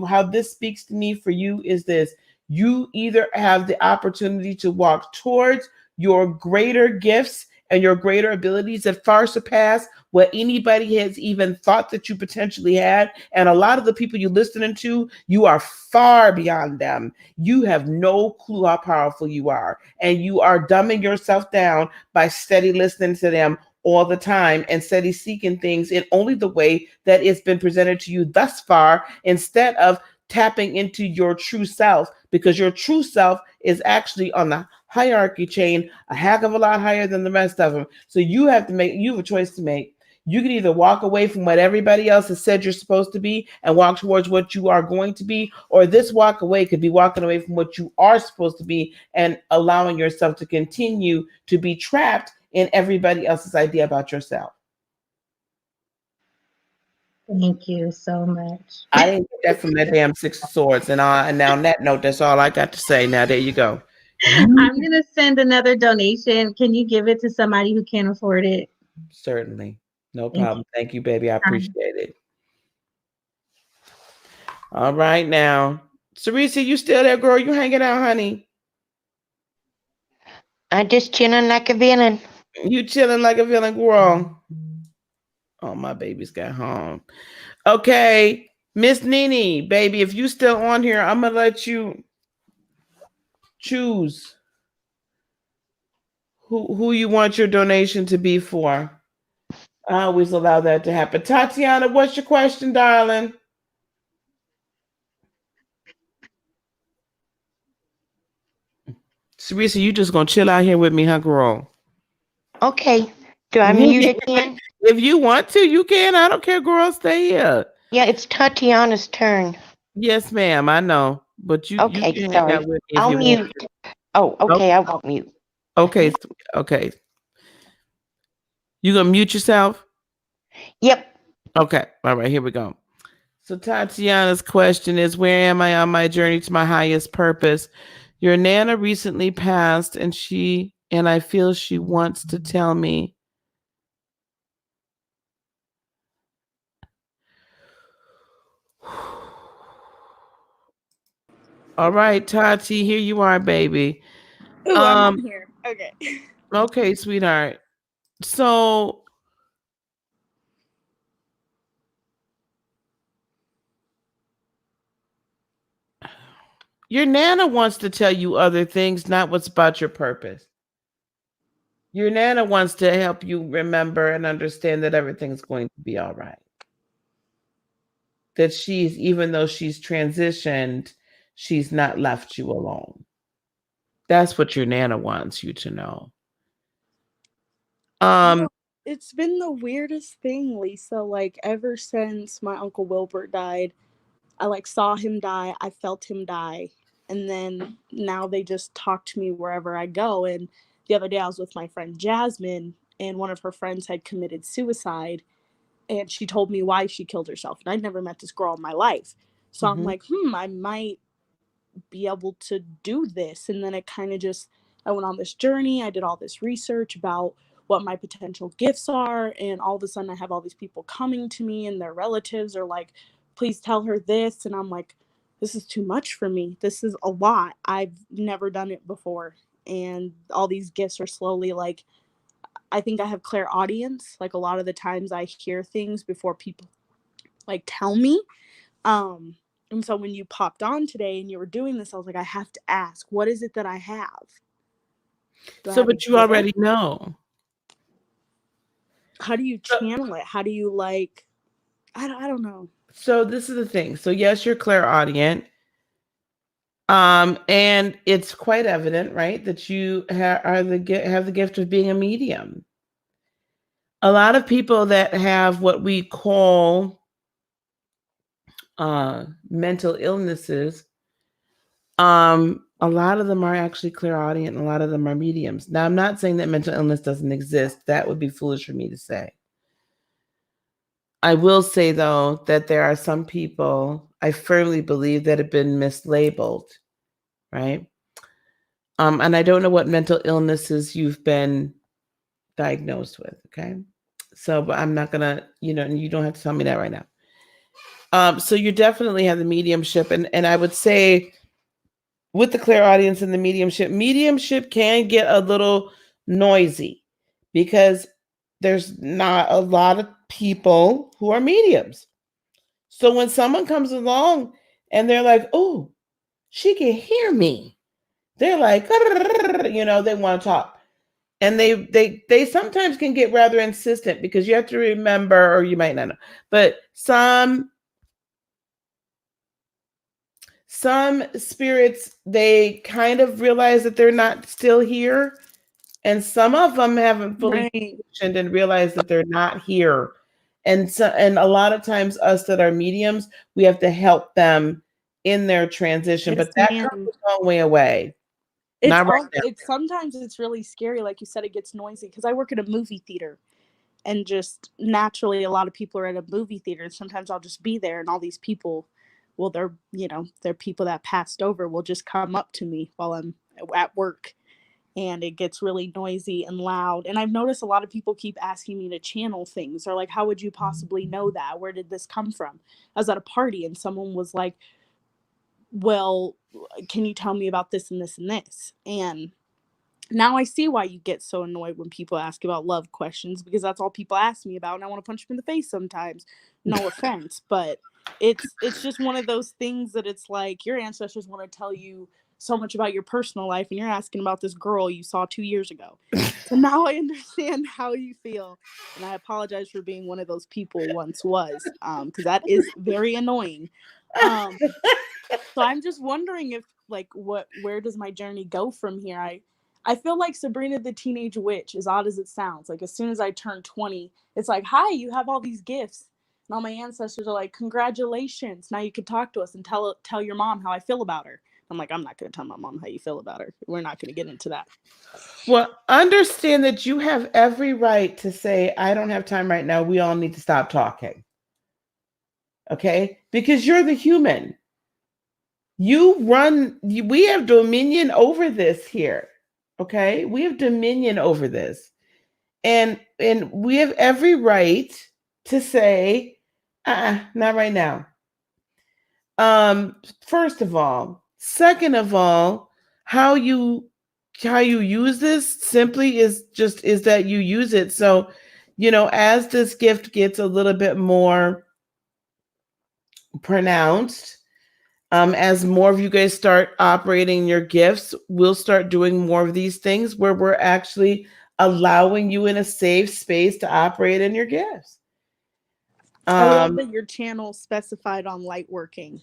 how this speaks to me for you is this: you either have the opportunity to walk towards your greater gifts and your greater abilities that far surpass what anybody has even thought that you potentially had. And a lot of the people you're listening to, you are far beyond them. You have no clue how powerful you are. And you are dumbing yourself down by steady listening to them all the time and steady seeking things in only the way that it's been presented to you thus far, instead of tapping into your true self, because your true self is actually on the hierarchy chain a heck of a lot higher than the rest of them. So you have a choice to make. You can either walk away from what everybody else has said you're supposed to be and walk towards what you are going to be, or this walk away could be walking away from what you are supposed to be and allowing yourself to continue to be trapped in everybody else's idea about yourself. Thank you so much. I didn't get that from that damn Six of Swords. And now on that note, that's all I got to say. Now there you go. I'm gonna send another donation. Can you give it to somebody who can't afford it? Certainly. No Thank problem. Thank you, baby. I you. appreciate it. All right now. Sarisa, you still there, girl? You hanging out, honey? I just chilling like a villain. You chilling like a villain, girl. Oh, my baby's got home. Okay. Miss Nene, baby, if you still on here, I'm gonna let you choose who you want your donation to be for. I always allow that to happen. Tatiana, what's your question, darling? Sarisa, you just gonna chill out here with me, huh, girl? Okay. Do I mute again? If you want to, you can. I don't care, girl. Stay here. Yeah, it's Tatiana's turn. Yes, ma'am. I know, but you Okay, can hang sorry. out with me if I'll you want. mute. Oh, okay, I won't mute. Okay, okay. You gonna mute yourself? Yep. Okay. All right. Here we go. So Tatiana's question is, where am I on my journey to my highest purpose? Your Nana recently passed, and I feel she wants to tell me. All right, Tati, here you are, baby. Ooh, I'm on here. Okay. Okay, sweetheart. So your Nana wants to tell you other things, not what's about your purpose. Your Nana wants to help you remember and understand that everything's going to be all right. That even though she's transitioned, she's not left you alone. That's what your Nana wants you to know. It's been the weirdest thing, Lisa. Like, ever since my Uncle Wilbert died, I saw him die, I felt him die, and then now they just talk to me wherever I go. And the other day I was with my friend Jasmine, and one of her friends had committed suicide, and she told me why she killed herself. And I'd never met this girl in my life. So I'm like, I might be able to do this. And then I went on this journey. I did all this research about what my potential gifts are. And all of a sudden I have all these people coming to me, and their relatives are like, please tell her this. And I'm like, this is too much for me. This is a lot. I've never done it before. And all these gifts are slowly I think I have clairaudience. Like, a lot of the times I hear things before people tell me. And so when you popped on today and you were doing this, I was like, I have to ask, what is it that I have? But you already know. How do you channel it? How do you I don't know. So this is the thing. So yes, you're clairaudient. And it's quite evident, right, that you have the gift of being a medium. A lot of people that have what we call mental illnesses, a lot of them are actually clairaudient, and a lot of them are mediums. Now, I'm not saying that mental illness doesn't exist. That would be foolish for me to say. I will say, though, that there are some people, I firmly believe, that have been mislabeled, right? And I don't know what mental illnesses you've been diagnosed with, okay? So, but I'm not gonna, and you don't have to tell me that right now. So you definitely have the mediumship, and I would say with the clairaudience and the mediumship can get a little noisy because there's not a lot of people who are mediums. So when someone comes along and they're like, oh, she can hear me, they're like, they want to talk. And they sometimes can get rather insistent because you have to remember, or you might not know, but some spirits, they kind of realize that they're not still here. And some of them haven't fully functioned and realized that they're not here. And a lot of times us that are mediums, we have to help them in their transition. But that comes a long way away. It's sometimes it's really scary. Like you said, it gets noisy because I work at a movie theater, and just naturally a lot of people are at a movie theater. And sometimes I'll just be there, and all these people, well, they're people that passed over, will just come up to me while I'm at work, and it gets really noisy and loud. And I've noticed a lot of people keep asking me to channel things. They're like, how would you possibly know that? Where did this come from? I was at a party and someone was like, well, can you tell me about this and this and this? And now I see why you get so annoyed when people ask about love questions, because that's all people ask me about, and I want to punch them in the face sometimes. No offense, but it's just one of those things that it's like your ancestors want to tell you so much about your personal life, and you're asking about this girl you saw 2 years ago. So now I understand how you feel, and I apologize for being one of those people once was, because that is very annoying. So I'm just wondering if, like, where does my journey go from here? I feel like Sabrina the Teenage Witch, as odd as it sounds. Like, as soon as I turn 20, it's like, hi, you have all these gifts. And all my ancestors are like, congratulations. Now you can talk to us and tell your mom how I feel about her. I'm like, I'm not going to tell my mom how you feel about her. We're not going to get into that. Well, understand that you have every right to say, I don't have time right now. We all need to stop talking. Okay? Because you're the human. We have dominion over this here. Okay? We have dominion over this. And we have every right to say, not right now. First of all. Second of all, how you use this simply is that you use it. So, as this gift gets a little bit more pronounced, as more of you guys start operating your gifts, we'll start doing more of these things where we're actually allowing you in a safe space to operate in your gifts. I love that your channel specified on light working.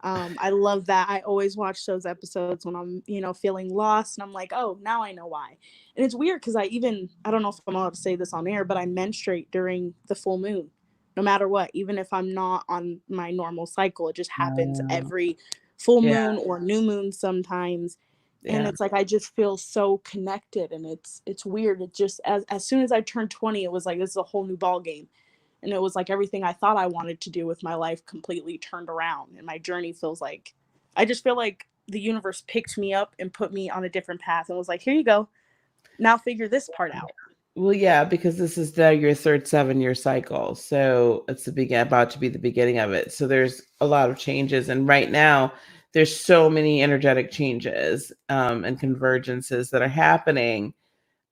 I love that. I always watch those episodes when I'm, feeling lost, and I'm like, oh, now I know why. And it's weird because I don't know if I'm allowed to say this on air, but I menstruate during the full moon, no matter what. Even if I'm not on my normal cycle, it just happens every full moon or new moon sometimes. Yeah. And it's like, I just feel so connected, and it's weird. It just, as soon as I turned 20, it was like, this is a whole new ball game. And it was like everything I thought I wanted to do with my life completely turned around. And my journey feels like, I just feel like the universe picked me up and put me on a different path and was like, here you go. Now figure this part out. Well, yeah, because this is now your third 7-year cycle. So it's about to be the beginning of it. So there's a lot of changes. And right now there's so many energetic changes and convergences that are happening.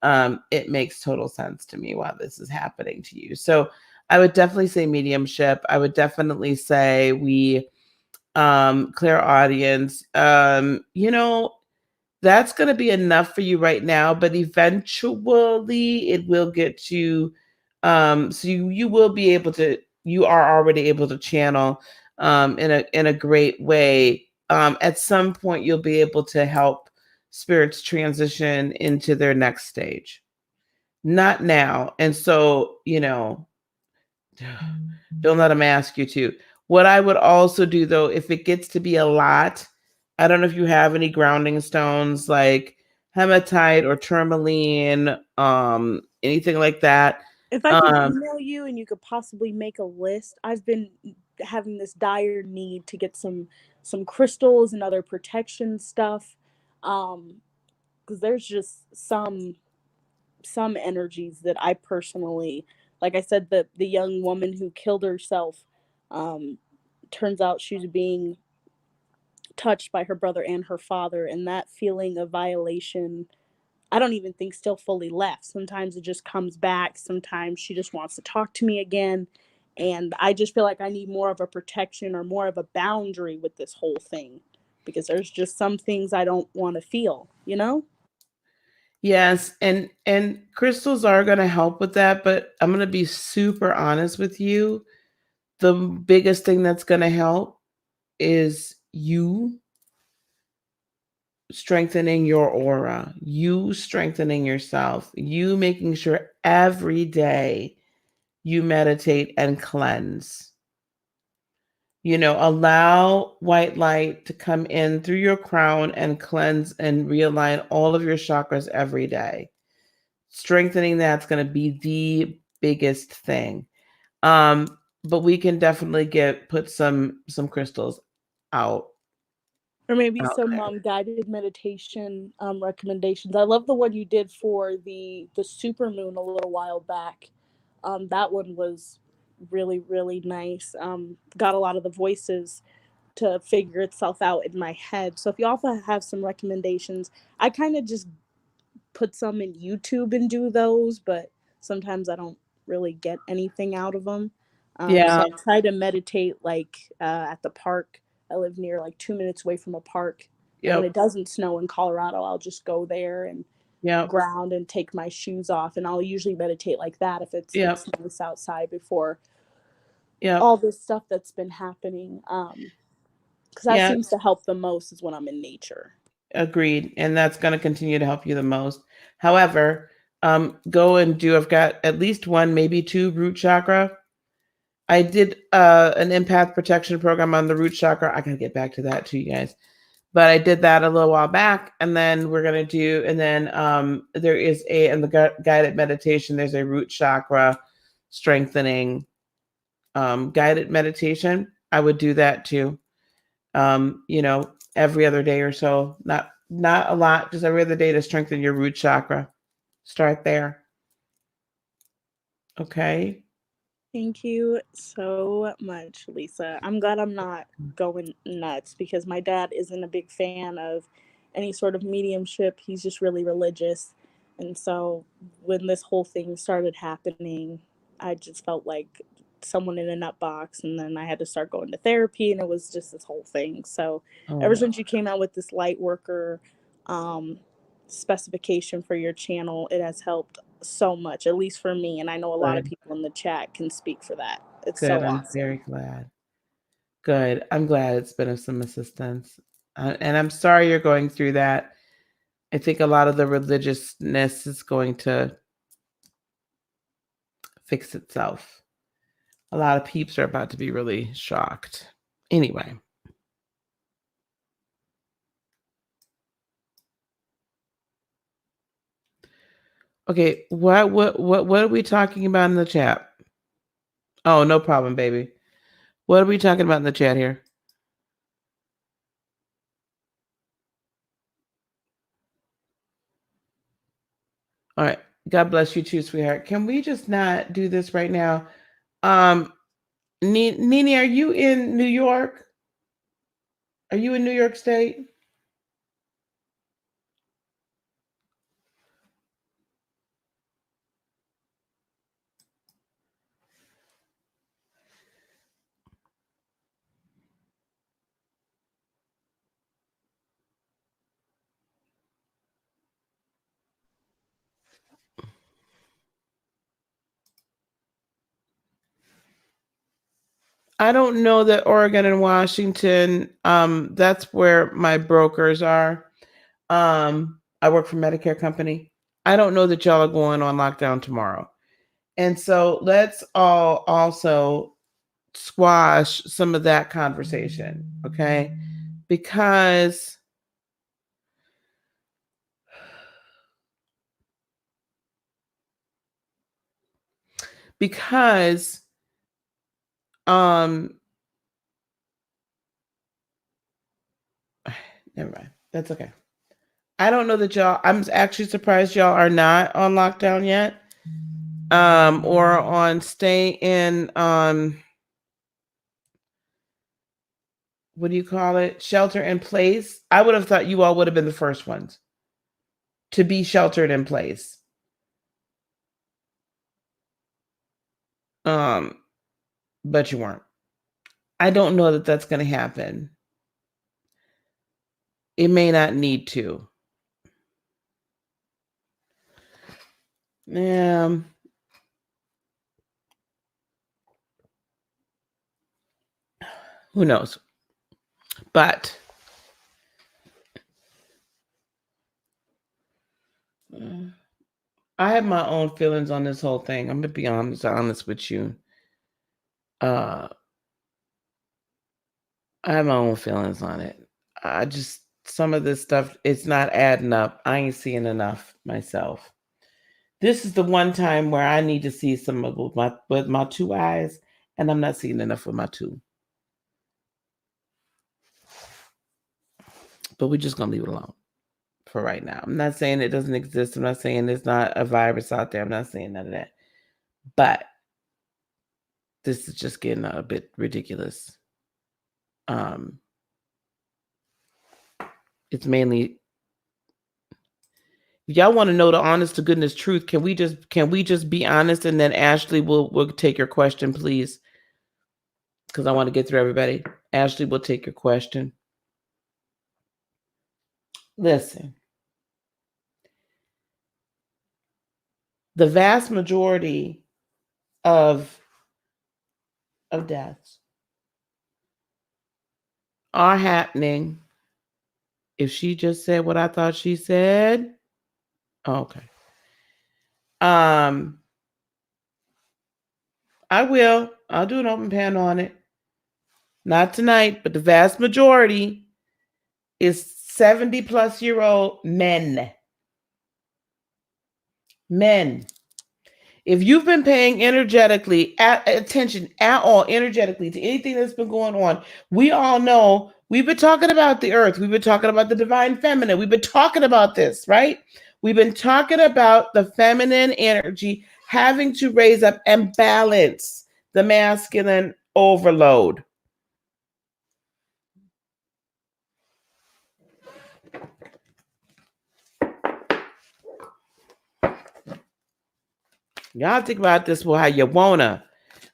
It makes total sense to me why this is happening to you. So I would definitely say mediumship. I would definitely say clairaudience. That's going to be enough for you right now, but eventually it will get to, so you will be able to, you are already able to channel in a great way at some point you'll be able to help spirits transition into their next stage. Not now. And so, don't let them ask you to. What I would also do, though, if it gets to be a lot, I don't know if you have any grounding stones like hematite or tourmaline, anything like that. If I could email you and you could possibly make a list, I've been having this dire need to get some crystals and other protection stuff, because there's just some energies that I personally, like I said, the young woman who killed herself, turns out she was being touched by her brother and her father, and that feeling of violation, I don't even think still fully left. Sometimes it just comes back. Sometimes she just wants to talk to me again. And I just feel like I need more of a protection or more of a boundary with this whole thing, because there's just some things I don't want to feel, you know? Yes, and crystals are going to help with that, but I'm going to be super honest with you. The biggest thing that's going to help is you strengthening your aura, you strengthening yourself, you making sure every day you meditate and cleanse. Allow white light to come in through your crown and cleanse and realign all of your chakras every day. Strengthening that's going to be the biggest thing. But we can definitely put some crystals out. Or maybe some guided meditation recommendations. I love the one you did for the super moon a little while back. That one was really, really nice. Got a lot of the voices to figure itself out in my head. So if you also have some recommendations, I kind of just put some in YouTube and do those, but sometimes I don't really get anything out of them. Yeah. So I try to meditate at the park. I live near 2 minutes away from a park. And when it doesn't snow in Colorado, I'll just go there and ground and take my shoes off. And I'll usually meditate like that if it's nice outside before all this stuff that's been happening. Because that seems to help the most is when I'm in nature. Agreed. And that's going to continue to help you the most. However, go and I've got at least one, maybe two root chakra. I did an empath protection program on the root chakra. I gotta get back to that too, you guys. But I did that a little while back, and then we're gonna do, and then there is in the guided meditation, there's a root chakra strengthening guided meditation. I would do that too. Every other day or so, not a lot, just every other day to strengthen your root chakra. Start there. Okay. Thank you so much, Lisa. I'm glad I'm not going nuts, because my dad isn't a big fan of any sort of mediumship. He's just really religious. And so when this whole thing started happening, I just felt like someone in a nut box, and then I had to start going to therapy, and it was just this whole thing. So ever since you came out with this light worker specification for your channel, it has helped so much, at least for me, and I know a lot of people in the chat can speak for that. It's good. so I'm awesome. very glad. Good. I'm glad it's been of some assistance. And I'm sorry you're going through that. I think a lot of the religiousness is going to fix itself. A lot of peeps are about to be really shocked. Anyway. Okay, what are we talking about in the chat? Oh, no problem, baby. What are we talking about in the chat here? All right. God bless you too, sweetheart. Can we just not do this right now? Nini, are you in New York? Are you in New York State? I don't know that Oregon and Washington, that's where my brokers are. I work for Medicare company. I don't know that y'all are going on lockdown tomorrow. And so let's all also squash some of that conversation, okay? Because never mind. That's okay. I don't know that y'all, I'm actually surprised y'all are not on lockdown yet. Or on stay in what do you call it? Shelter in place. I would have thought you all would have been the first ones to be sheltered in place. But you weren't. I don't know that that's going to happen. It may not need to. Who knows? But I have my own feelings on this whole thing. I'm gonna be honest with you. I have my own feelings on it. I just, some of this stuff, it's not adding up. I ain't seeing enough myself. This is the one time where I need to see some of with my two eyes, and I'm not seeing enough with my two. But we're just gonna leave it alone for right now. I'm not saying it doesn't exist. I'm not saying there's not a virus out there. I'm not saying none of that. But this is just getting a bit ridiculous. It's mainly, if y'all want to know the honest to goodness truth, can we just be honest, and then Ashley will take your question, please, because I want to get through everybody. Ashley will take your question. Listen, the vast majority of deaths are happening. If she just said what I thought she said, okay. I'll do an open panel on it. Not tonight, but the vast majority is 70-plus-year-old men. Men. If you've been paying attention at all energetically to anything that's been going on, we all know we've been talking about the earth. We've been talking about the divine feminine. We've been talking about this, right? We've been talking about the feminine energy having to raise up and balance the masculine overload. Y'all think about this how you wanna,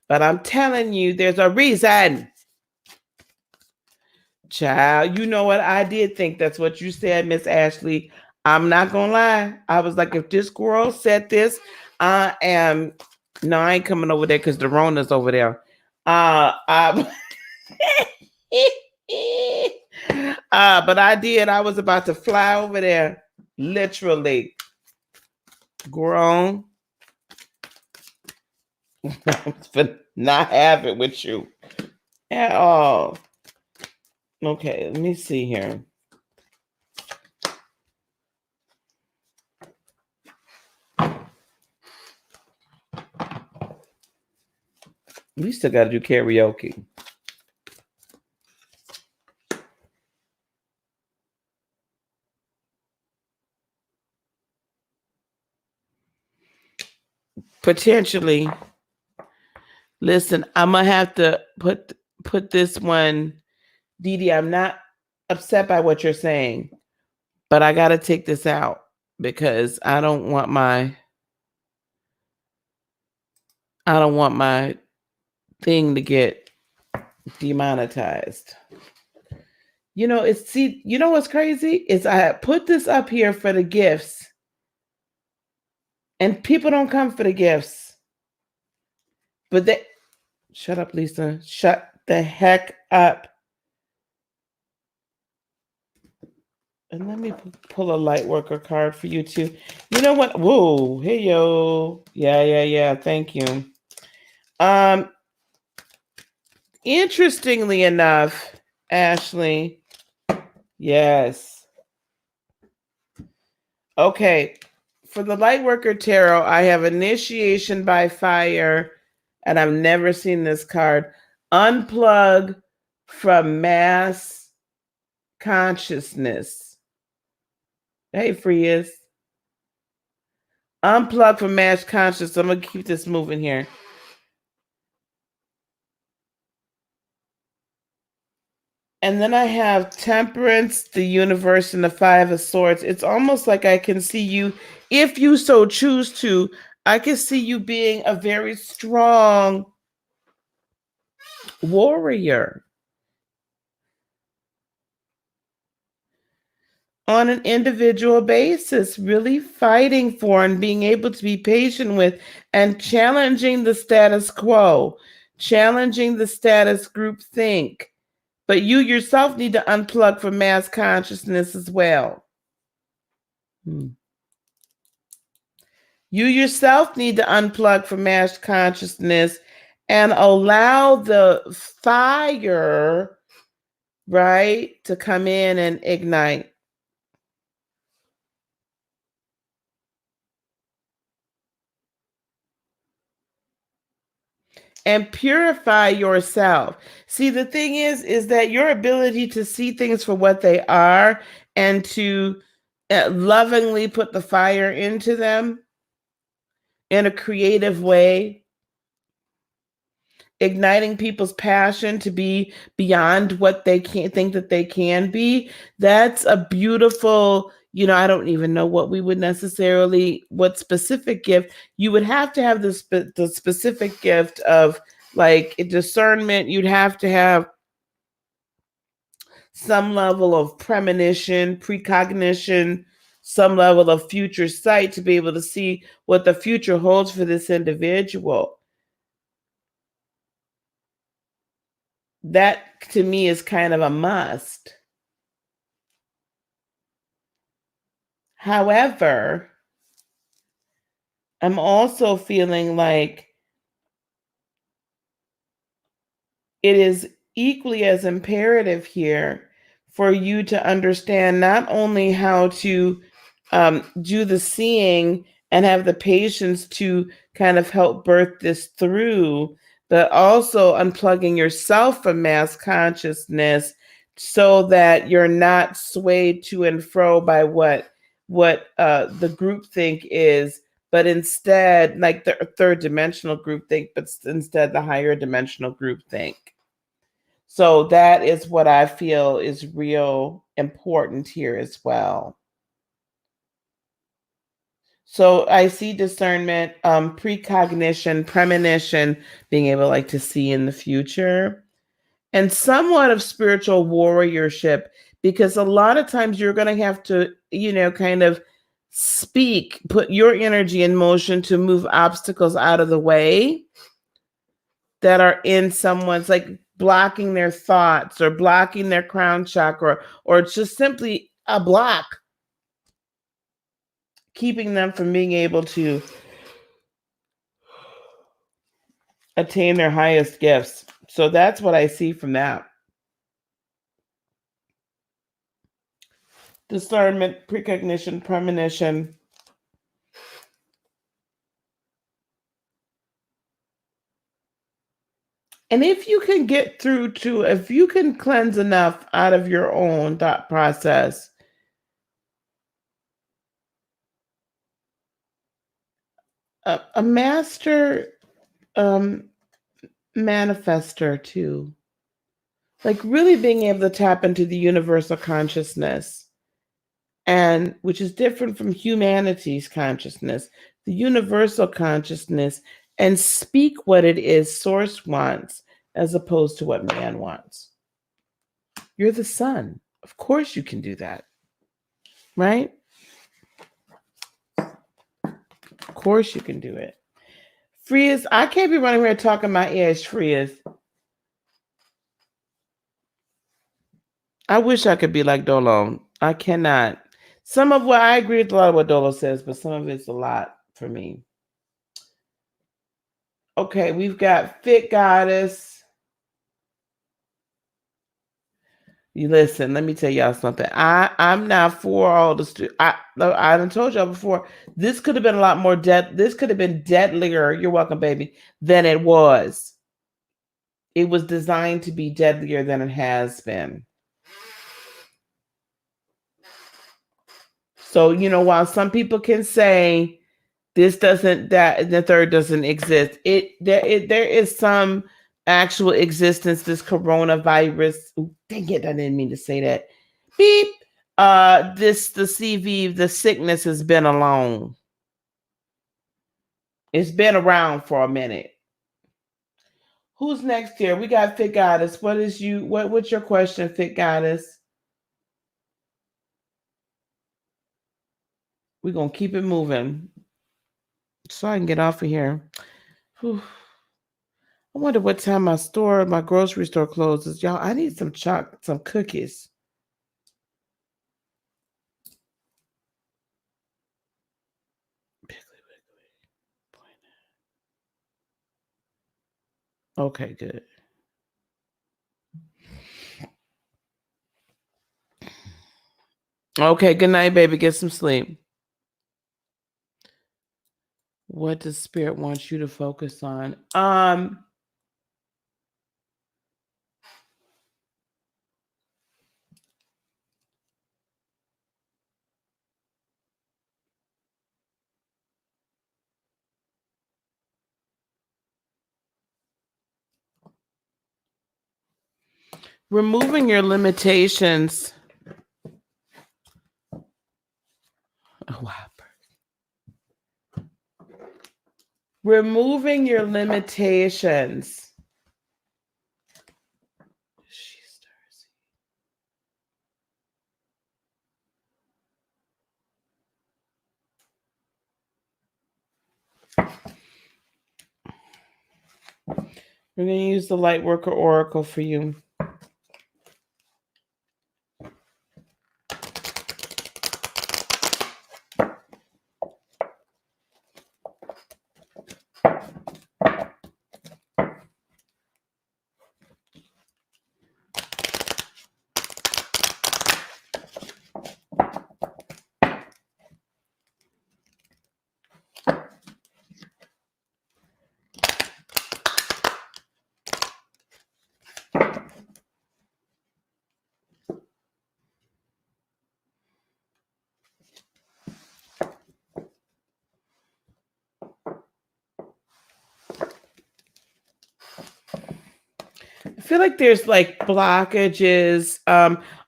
but I'm telling you, there's a reason. Child, you know what? I did think that's what you said, Miss Ashley. I'm not gonna lie. I was like, if this girl said this, I ain't coming over there because the Rona's over there. But I did. I was about to fly over there, literally. Grown. But not have it with you at all. Okay, let me see here. We still got to do karaoke. Potentially. Listen, I'm gonna have to put this one, Dee Dee. I'm not upset by what you're saying, but I gotta take this out because I don't want my thing to get demonetized. You know, you know what's crazy is I put this up here for the gifts, and people don't come for the gifts. But shut up, Lisa. Shut the heck up. And let me pull a light worker card for you too. You know what? Whoa, hey yo. Yeah. Thank you. Interestingly enough, Ashley. Yes. Okay. For the light worker tarot, I have initiation by fire, and I've never seen this card. Unplug from mass consciousness. Hey, Frias. Unplug from mass consciousness. I'm going to keep this moving here. And then I have Temperance, the Universe, and the Five of Swords. It's almost like I can see you, if you so choose to, I can see you being a very strong warrior on an individual basis, really fighting for and being able to be patient with and challenging the status quo, challenging the status group think. But you yourself need to unplug from mass consciousness as well. You yourself need to unplug from mass consciousness and allow the fire, right, to come in and ignite. And purify yourself. See, the thing is that your ability to see things for what they are and to lovingly put the fire into them in a creative way, igniting people's passion to be beyond what they can't think that they can be. That's a beautiful, I don't even know what we would necessarily, what specific gift. You would have to have the specific gift of like discernment. You'd have to have some level of premonition, precognition, some level of future sight to be able to see what the future holds for this individual. That to me is kind of a must. However, I'm also feeling like it is equally as imperative here for you to understand not only how to do the seeing and have the patience to kind of help birth this through, but also unplugging yourself from mass consciousness so that you're not swayed to and fro by what the group think is, but instead like the third dimensional group think, but instead the higher dimensional group think. So that is what I feel is real important here as well. So I see discernment, precognition, premonition, being able like to see in the future, and somewhat of spiritual warriorship, because a lot of times you're going to have to, kind of speak, put your energy in motion to move obstacles out of the way that are in someone's, like blocking their thoughts or blocking their crown chakra, or just simply a block, keeping them from being able to attain their highest gifts. So that's what I see from that. Discernment, precognition, premonition. And if you can get through to, if you can cleanse enough out of your own thought process, a master manifester too, like really being able to tap into the universal consciousness, and which is different from humanity's consciousness, the universal consciousness, and speak what it is source wants as opposed to what man wants. You're the sun. Of course you can do that, right? Of course you can do it. Frias, I can't be running around talking my ass, Frias. I wish I could be like Dolo. I cannot. Some of what I agree with a lot of what Dolo says, but some of it's a lot for me. Okay, we've got Fit Goddess. You listen, let me tell y'all something. I'm not for all the I done told y'all before. This could have been a lot more this could have been deadlier. You're welcome, baby, than it was. It was designed to be deadlier than it has been. So, while some people can say this doesn't, that the third doesn't exist, there is some actual existence. This coronavirus, dang it, I didn't mean to say that. Beep. The CV, the sickness has been along. It's been around for a minute. Who's next here? We got Fit Goddess. What's your question, Fit Goddess? We're gonna keep it moving so I can get off of here. Whew. I wonder what time my grocery store closes. Y'all, I need some cookies. Okay, good. Okay, good night, baby. Get some sleep. What does Spirit want you to focus on? Removing your limitations. Oh, wow. Removing your limitations. We're going to use the Lightworker Oracle for you. I feel like there's like blockages.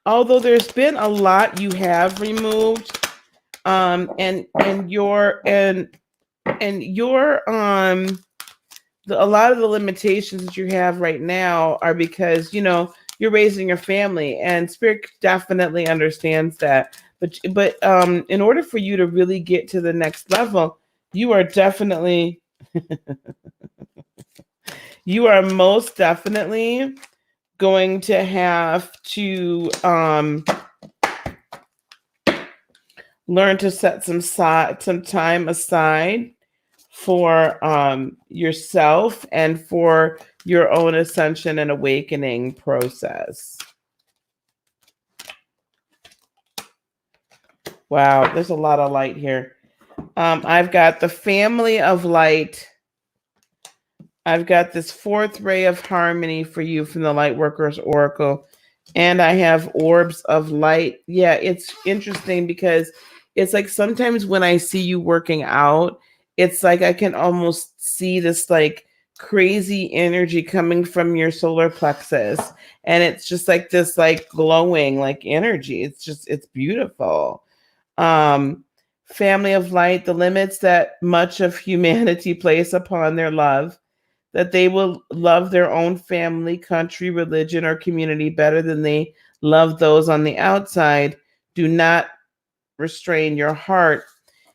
Although there's been a lot you have removed. And your a lot of the limitations that you have right now are because you're raising your family, and Spirit definitely understands that. But in order for you to really get to the next level, you are definitely you are most definitely going to have to learn to set some time aside for yourself and for your own ascension and awakening process. Wow, there's a lot of light here. I've got the family of light. I've got this fourth ray of harmony for you from the Lightworkers Oracle. And I have orbs of light. Yeah, it's interesting because it's like sometimes when I see you working out, it's like I can almost see this like crazy energy coming from your solar plexus. And it's just like this like glowing like energy. It's beautiful. Family of light, the limits that much of humanity place upon their love, that they will love their own family, country, religion, or community better than they love those on the outside. Do not restrain your heart.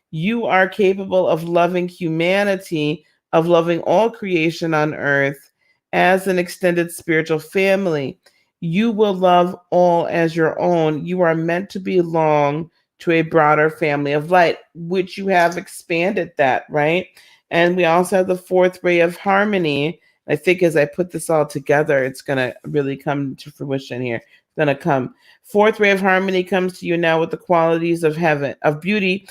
You are capable of loving humanity, of loving all creation on earth as an extended spiritual family. You will love all as your own. You are meant to belong to a broader family of light, which you have expanded that, right? And we also have the fourth ray of harmony. I think as I put this all together, it's going to really come to fruition here. It's going to come. Fourth ray of harmony comes to you now with the qualities of heaven, of beauty,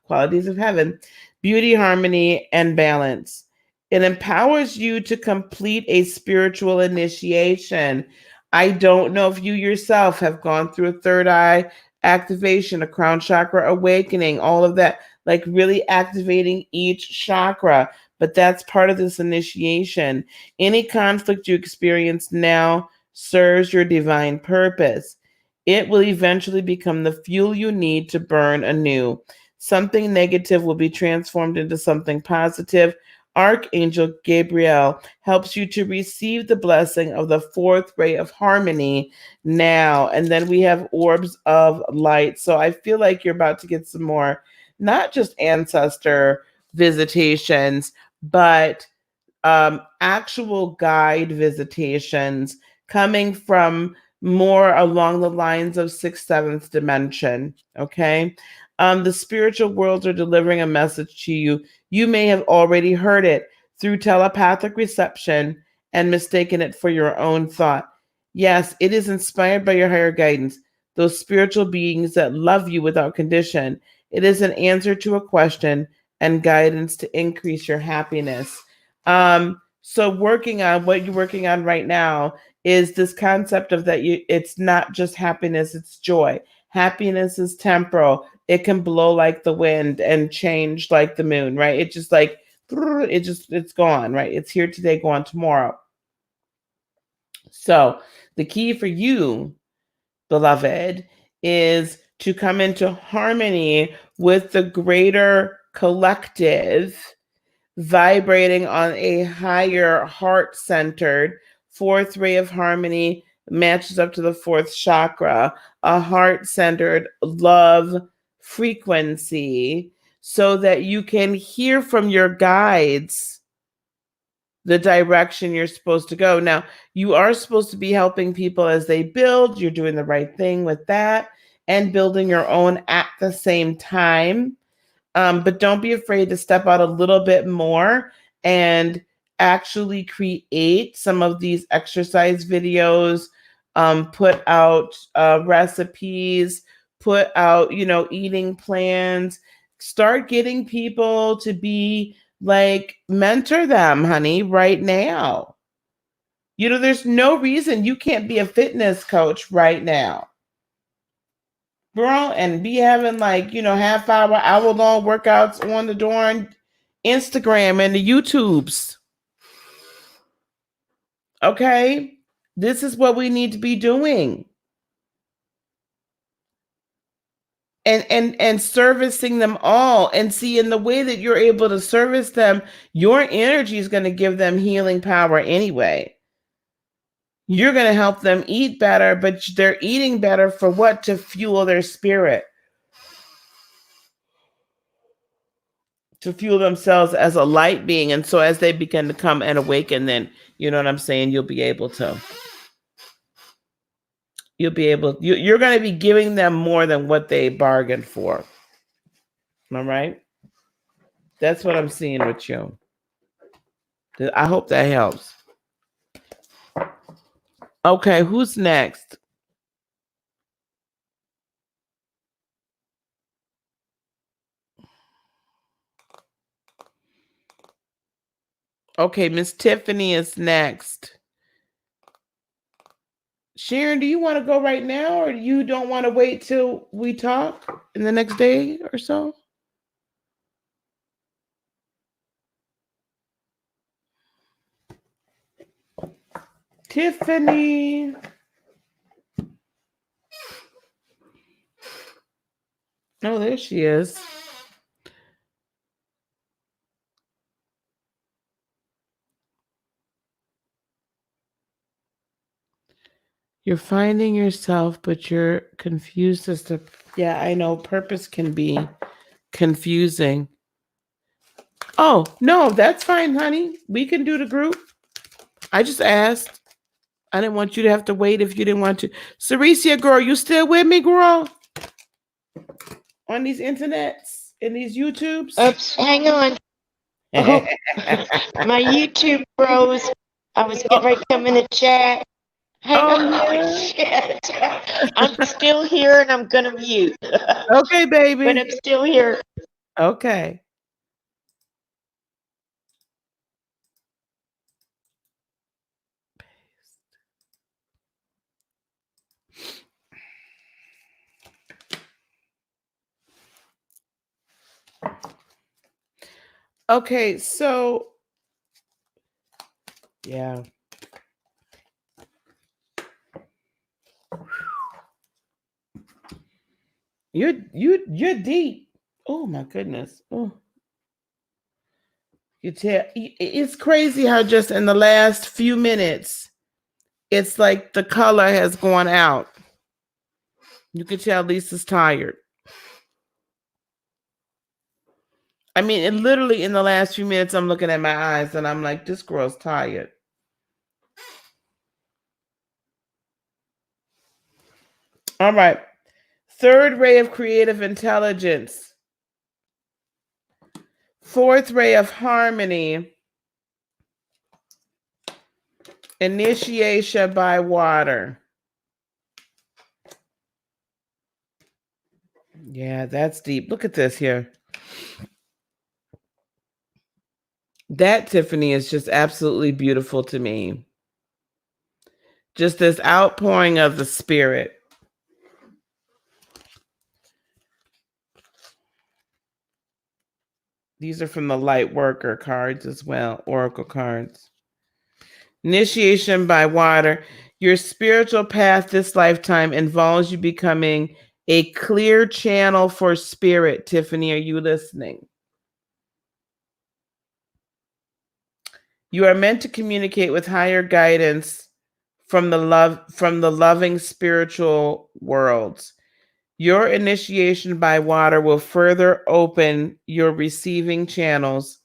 qualities of heaven, beauty, harmony, and balance. It empowers you to complete a spiritual initiation. I don't know if you yourself have gone through a third eye activation, a crown chakra awakening, all of that, like really activating each chakra. But that's part of this initiation. Any conflict you experience now serves your divine purpose. It will eventually become the fuel you need to burn anew. Something negative will be transformed into something positive. Archangel Gabriel helps you to receive the blessing of the fourth ray of harmony now. And then we have orbs of light. So I feel like you're about to get some more, not just ancestor visitations, but actual guide visitations coming from more along the lines of sixth, seventh dimension. Okay. The spiritual worlds are delivering a message to you. You may have already heard it through telepathic reception and mistaken it for your own thought. Yes, it is inspired by your higher guidance, those spiritual beings that love you without condition. It is an answer to a question and guidance to increase your happiness. So working on what you're working on right now is this concept of that it's not just happiness, it's joy. Happiness is temporal. It can blow like the wind and change like the moon, right? It just like it's gone, right? It's here today, gone tomorrow. So the key for you, beloved, is to come into harmony with the greater collective, vibrating on a higher heart-centered fourth ray of harmony, matches up to the fourth chakra, a heart-centered love frequency, so that you can hear from your guides the direction you're supposed to go. Now, you are supposed to be helping people as they build. You're doing the right thing with that and building your own at the same time. But don't be afraid to step out a little bit more and actually create some of these exercise videos, put out recipes, put out, eating plans. Start getting people to be like, mentor them, honey, right now. There's no reason you can't be a fitness coach right now, girl, and be having half hour long workouts on the darn Instagram and the YouTubes. Okay? This is what we need to be doing. And servicing them all. And see, in the way that you're able to service them, your energy is going to give them healing power anyway. You're going to help them eat better, but they're eating better for what? To fuel their spirit. To fuel themselves as a light being. And so as they begin to come and awaken, then, you know what I'm saying, you're going to be giving them more than what they bargained for. All right? That's what I'm seeing with you. I hope that helps. Okay, who's next? Okay, Miss Tiffany is next. Sharon, do you want to go right now, or you don't want to wait till we talk in the next day or so? Tiffany. Oh, there she is. You're finding yourself, but you're confused as to, yeah, I know purpose can be confusing. Oh, no, that's fine, honey. We can do the group. I just asked. I didn't want you to have to wait if you didn't want to. Ceresia, girl, you still with me, girl? On these internets, in these YouTubes? Oops, hang on. Oh, my YouTube froze. I was getting ready to come in the chat. Hang on. yeah. Shit. I'm still here and I'm going to mute. Okay, baby. But I'm still here. Okay. Okay, so yeah. You're deep. Oh my goodness. Oh. You tell it's crazy how just in the last few minutes it's like the color has gone out. You can tell Lisa's tired. I mean, and literally in the last few minutes, I'm looking at my eyes and I'm like, this girl's tired. All right. Third ray of creative intelligence. Fourth ray of harmony. Initiation by water. Yeah, that's deep. Look at this here. That, Tiffany, is just absolutely beautiful to me. Just this outpouring of the spirit. These are from the light worker cards as well, oracle cards. Initiation by water. Your spiritual path this lifetime involves you becoming a clear channel for spirit. Tiffany, are you listening? You are meant to communicate with higher guidance from the loving spiritual worlds. Your initiation by water will further open your receiving channels,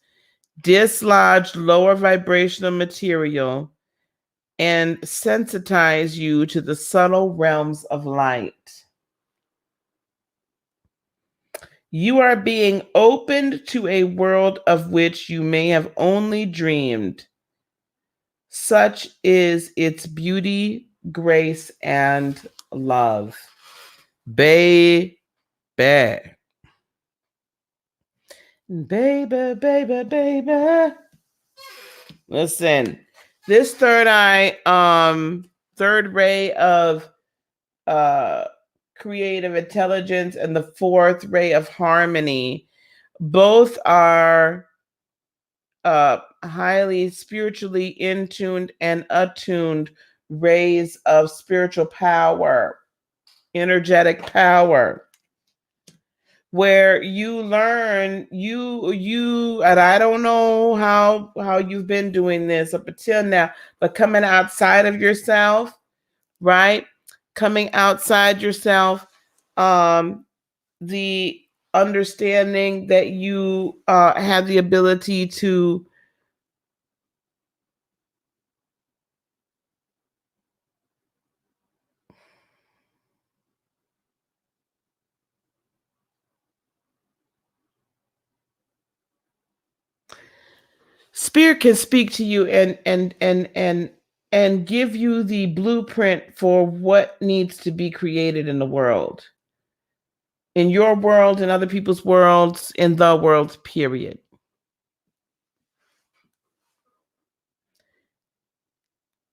dislodge lower vibrational material, and sensitize you to the subtle realms of light. You are being opened to a world of which you may have only dreamed. Such is its beauty, grace, and love. Baby. Baby. Listen, this third eye, third ray of creative intelligence and the fourth ray of harmony, both are highly spiritually in-tuned and attuned rays of spiritual power, energetic power, where you learn you and I don't know how you've been doing this up until now, but coming outside of yourself, right? Coming outside yourself, the understanding that you have the ability to Spirit can speak to you and give you the blueprint for what needs to be created in the world, in your world, in other people's worlds, in the world, period.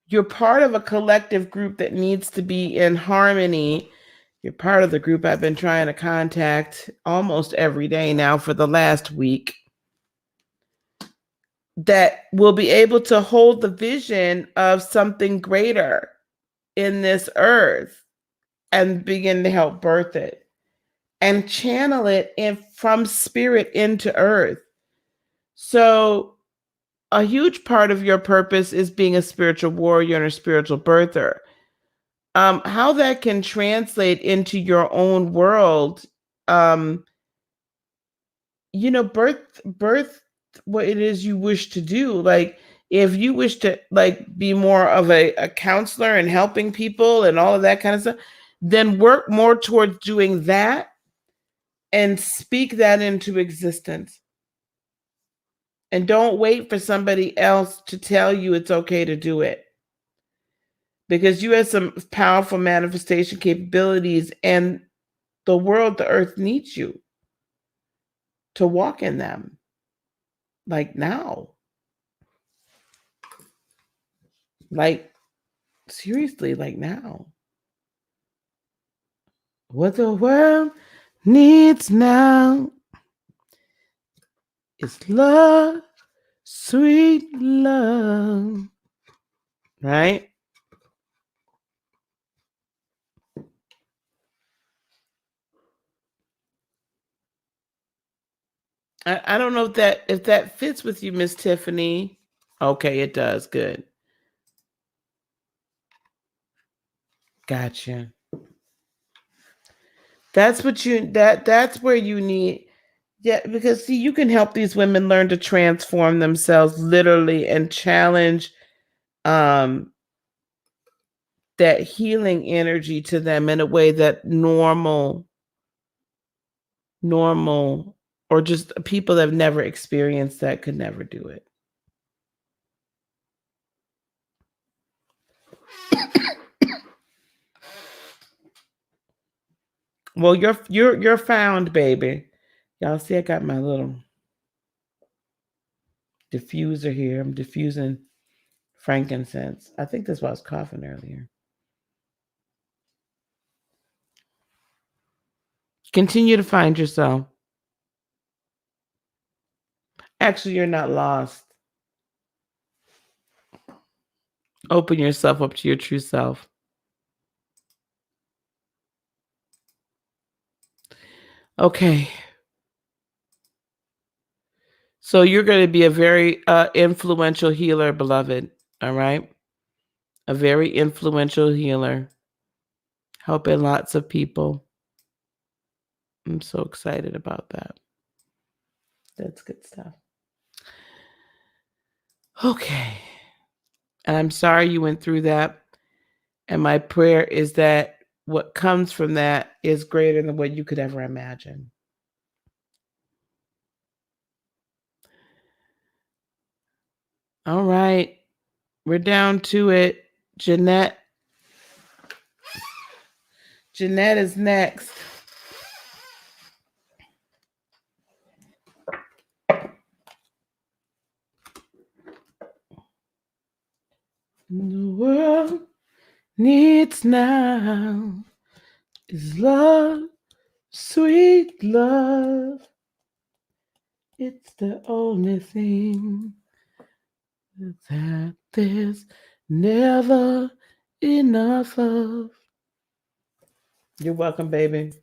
You're part of a collective group that needs to be in harmony. You're part of the group I've been trying to contact almost every day now for the last week, that will be able to hold the vision of something greater in this earth and begin to help birth it and channel it from spirit into earth. So a huge part of your purpose is being a spiritual warrior and a spiritual birther. How that can translate into your own world, birth what it is you wish to do. Like, if you wish to like be more of a counselor and helping people and all of that kind of stuff, then work more towards doing that and speak that into existence. And don't wait for somebody else to tell you it's okay to do it. Because you have some powerful manifestation capabilities, and the world, the earth needs you to walk in them. Like now. Like, seriously, like now. What the world needs now is love, sweet love. Right? I don't know if that fits with you, Miss Tiffany. Okay, it does. Good. Gotcha. That's where you need. Yeah, because see, you can help these women learn to transform themselves literally and challenge that healing energy to them in a way that normal or just people that have never experienced that could never do it. Well, you're found, baby. Y'all see I got my little diffuser here. I'm diffusing frankincense. I think that's why I was coughing earlier. Continue to find yourself. Actually, you're not lost. Open yourself up to your true self. Okay. So you're going to be a very influential healer, beloved. All right? A very influential healer. Helping lots of people. I'm so excited about that. That's good stuff. Okay. And I'm sorry you went through that. And my prayer is that what comes from that is greater than what you could ever imagine. All right. We're down to it. Jeanette is next. The world needs now is love, sweet love. It's the only thing that there's never enough of. You're welcome, baby.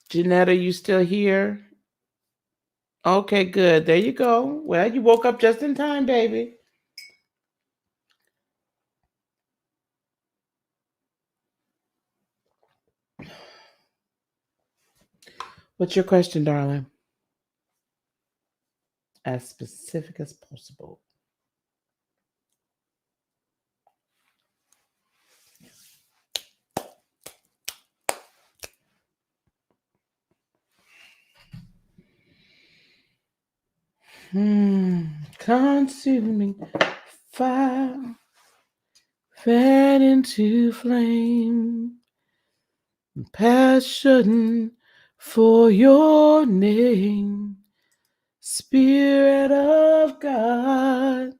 Jeanette, are you still here? Okay, good. There you go. Well, you woke up just in time, baby. What's your question, darling? As specific as possible. Consuming fire, fed into flame, passion for your name, Spirit of God,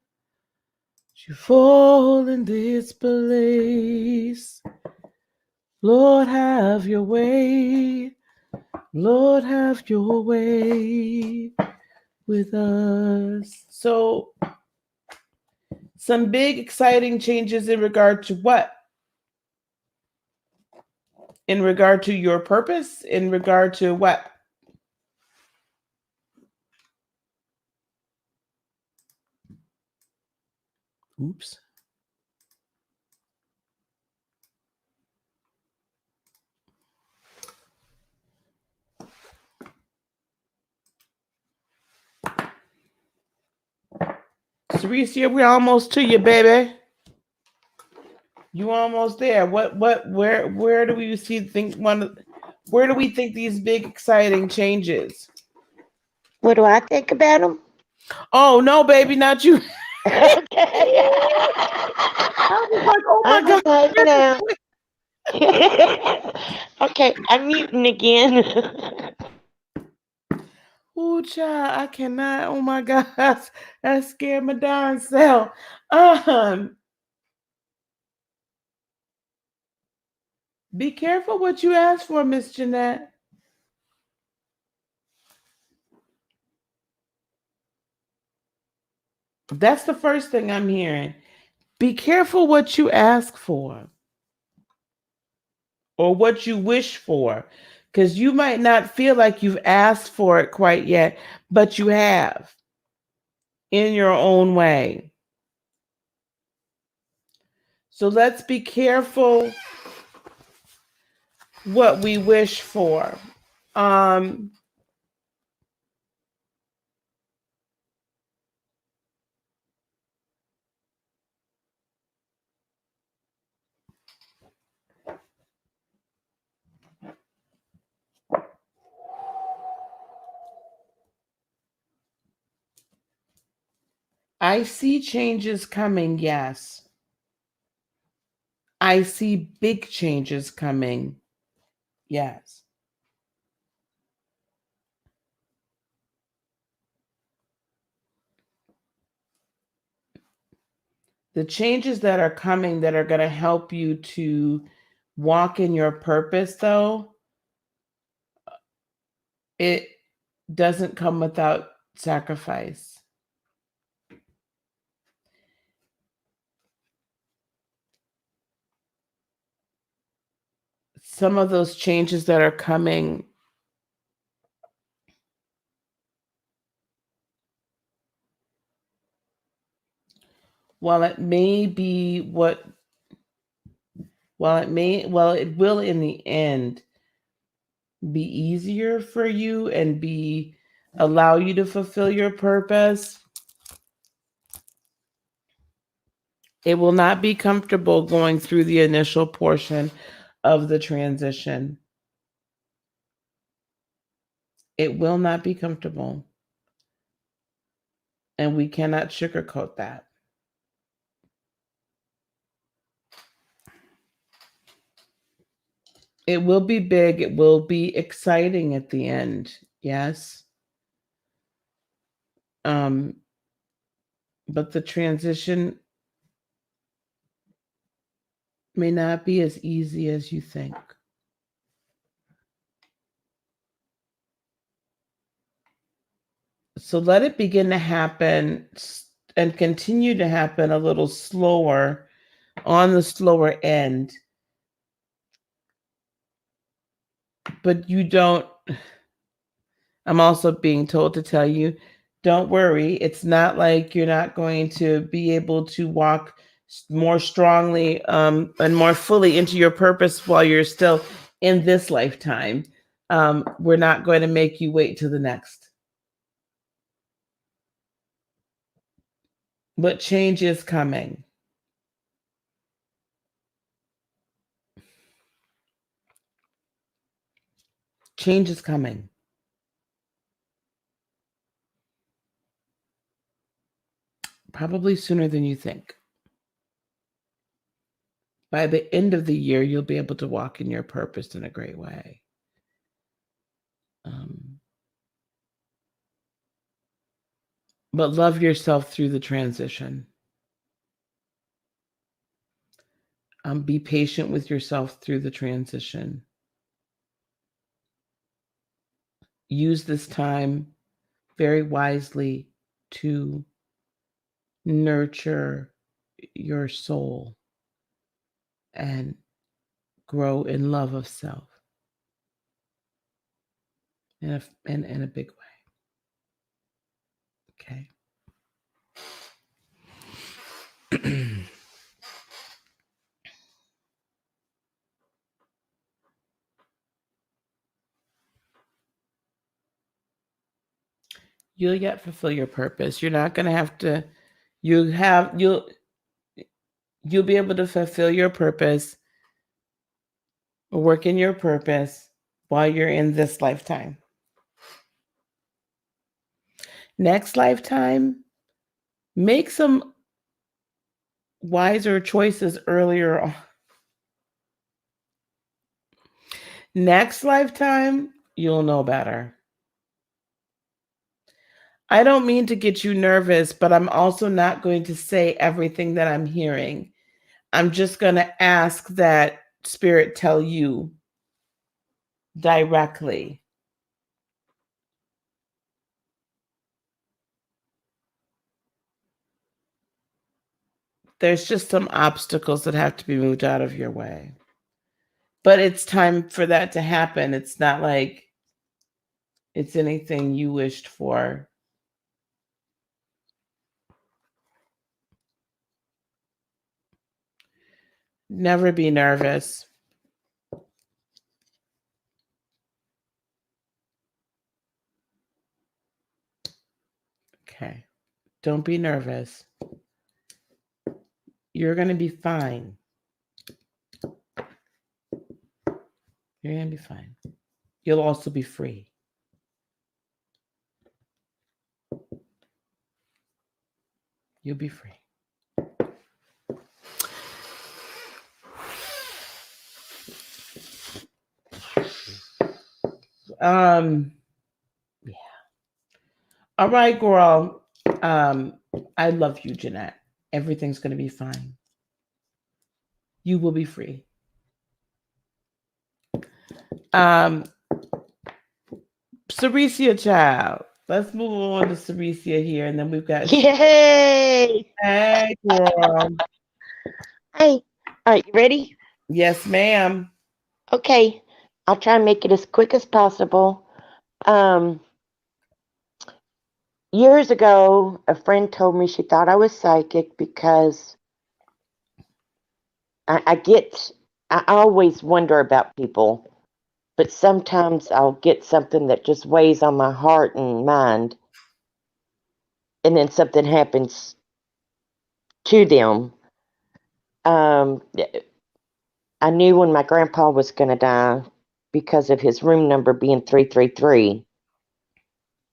you fall in this place. Lord, have your way. Lord, have your way with us. So, some big exciting changes in regard to what? In regard to your purpose? In regard to what? Oops. Ceresia, we're almost to you, baby. You almost there. Where do we where do we think these big exciting changes? What do I think about them? Oh no, baby, not you. Okay. I was like, oh my I'm just God. hanging out. Okay, I'm muting again. Oh, child, I cannot. Oh my God, that scared my darn self. Be careful what you ask for, Miss Jeanette. That's the first thing I'm hearing. Be careful what you ask for or what you wish for, because you might not feel like you've asked for it quite yet, but you have in your own way. So let's be careful what we wish for. I see changes coming, yes. I see big changes coming, yes. The changes that are coming that are going to help you to walk in your purpose, though, it doesn't come without sacrifice. Some of those changes that are coming, while it will in the end be easier for you and allow you to fulfill your purpose, it will not be comfortable going through the initial portion of the transition. It will not be comfortable. And we cannot sugarcoat that. It will be big. It will be exciting at the end. Yes. But the transition may not be as easy as you think. So let it begin to happen and continue to happen a little slower, on the slower end. But I'm also being told to tell you, don't worry. It's not like you're not going to be able to walk more strongly and more fully into your purpose while you're still in this lifetime. We're not going to make you wait till the next. But change is coming. Change is coming. Probably sooner than you think. By the end of the year, you'll be able to walk in your purpose in a great way. But love yourself through the transition. Be patient with yourself through the transition. Use this time very wisely to nurture your soul and grow in love of self in a big way. Okay. You'll yet fulfill your purpose. You're not going to have to You'll be able to fulfill your purpose, work in your purpose while you're in this lifetime. Next lifetime, make some wiser choices earlier on. Next lifetime, you'll know better. I don't mean to get you nervous, but I'm also not going to say everything that I'm hearing. I'm just going to ask that Spirit tell you directly. There's just some obstacles that have to be moved out of your way. But it's time for that to happen. It's not like it's anything you wished for. Never be nervous. Okay. Don't be nervous. You're going to be fine. You're going to be fine. You'll also be free. You'll be free. Yeah. All right, girl. I love you, Jeanette. Everything's going to be fine. You will be free. Ceresia, child. Let's move on to Ceresia here, and then we've got. Yay! Hey, girl. Hey, all right, you ready? Yes, ma'am. Okay, I'll try and make it as quick as possible. Years ago, a friend told me she thought I was psychic because I always wonder about people, but sometimes I'll get something that just weighs on my heart and mind, and then something happens to them. I knew when my grandpa was going to die because of his room number being 333,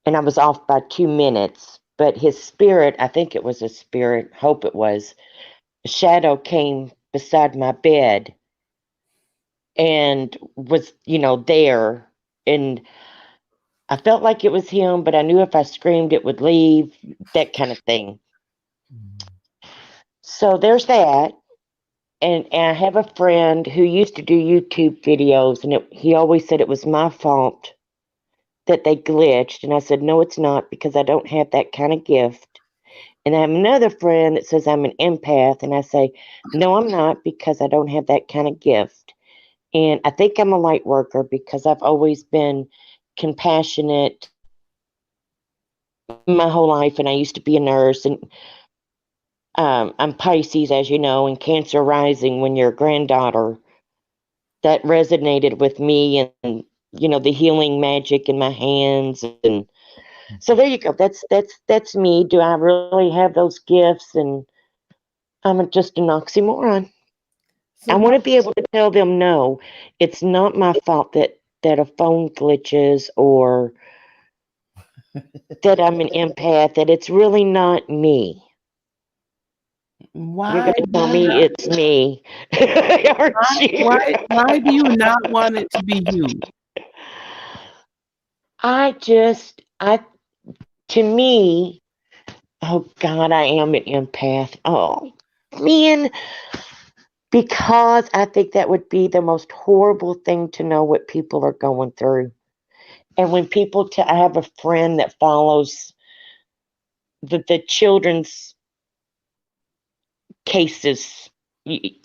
and I was off by 2 minutes, but his spirit, I think it was a spirit, hope it was, a shadow came beside my bed and was, there. And I felt like it was him, but I knew if I screamed, it would leave, that kind of thing. So there's that. And I have a friend who used to do YouTube videos, and he always said it was my fault that they glitched. And I said, no, it's not, because I don't have that kind of gift. And I have another friend that says I'm an empath, and I say, no, I'm not, because I don't have that kind of gift. And I think I'm a light worker because I've always been compassionate my whole life, and I used to be a nurse. And I'm Pisces, as you know, and Cancer rising when you're a granddaughter. That resonated with me, and the healing magic in my hands. And so there you go. That's me. Do I really have those gifts? And I'm just an oxymoron. So I want to be able to tell them, no, it's not my fault that a phone glitches, or that I'm an empath, that it's really not me. why? You're going to tell me it's me. Aren't you? Why do you not want it to be you? To me, oh God, I am an empath. Oh, man. Because I think that would be the most horrible thing to know what people are going through. And when people, I have a friend that follows the children's cases,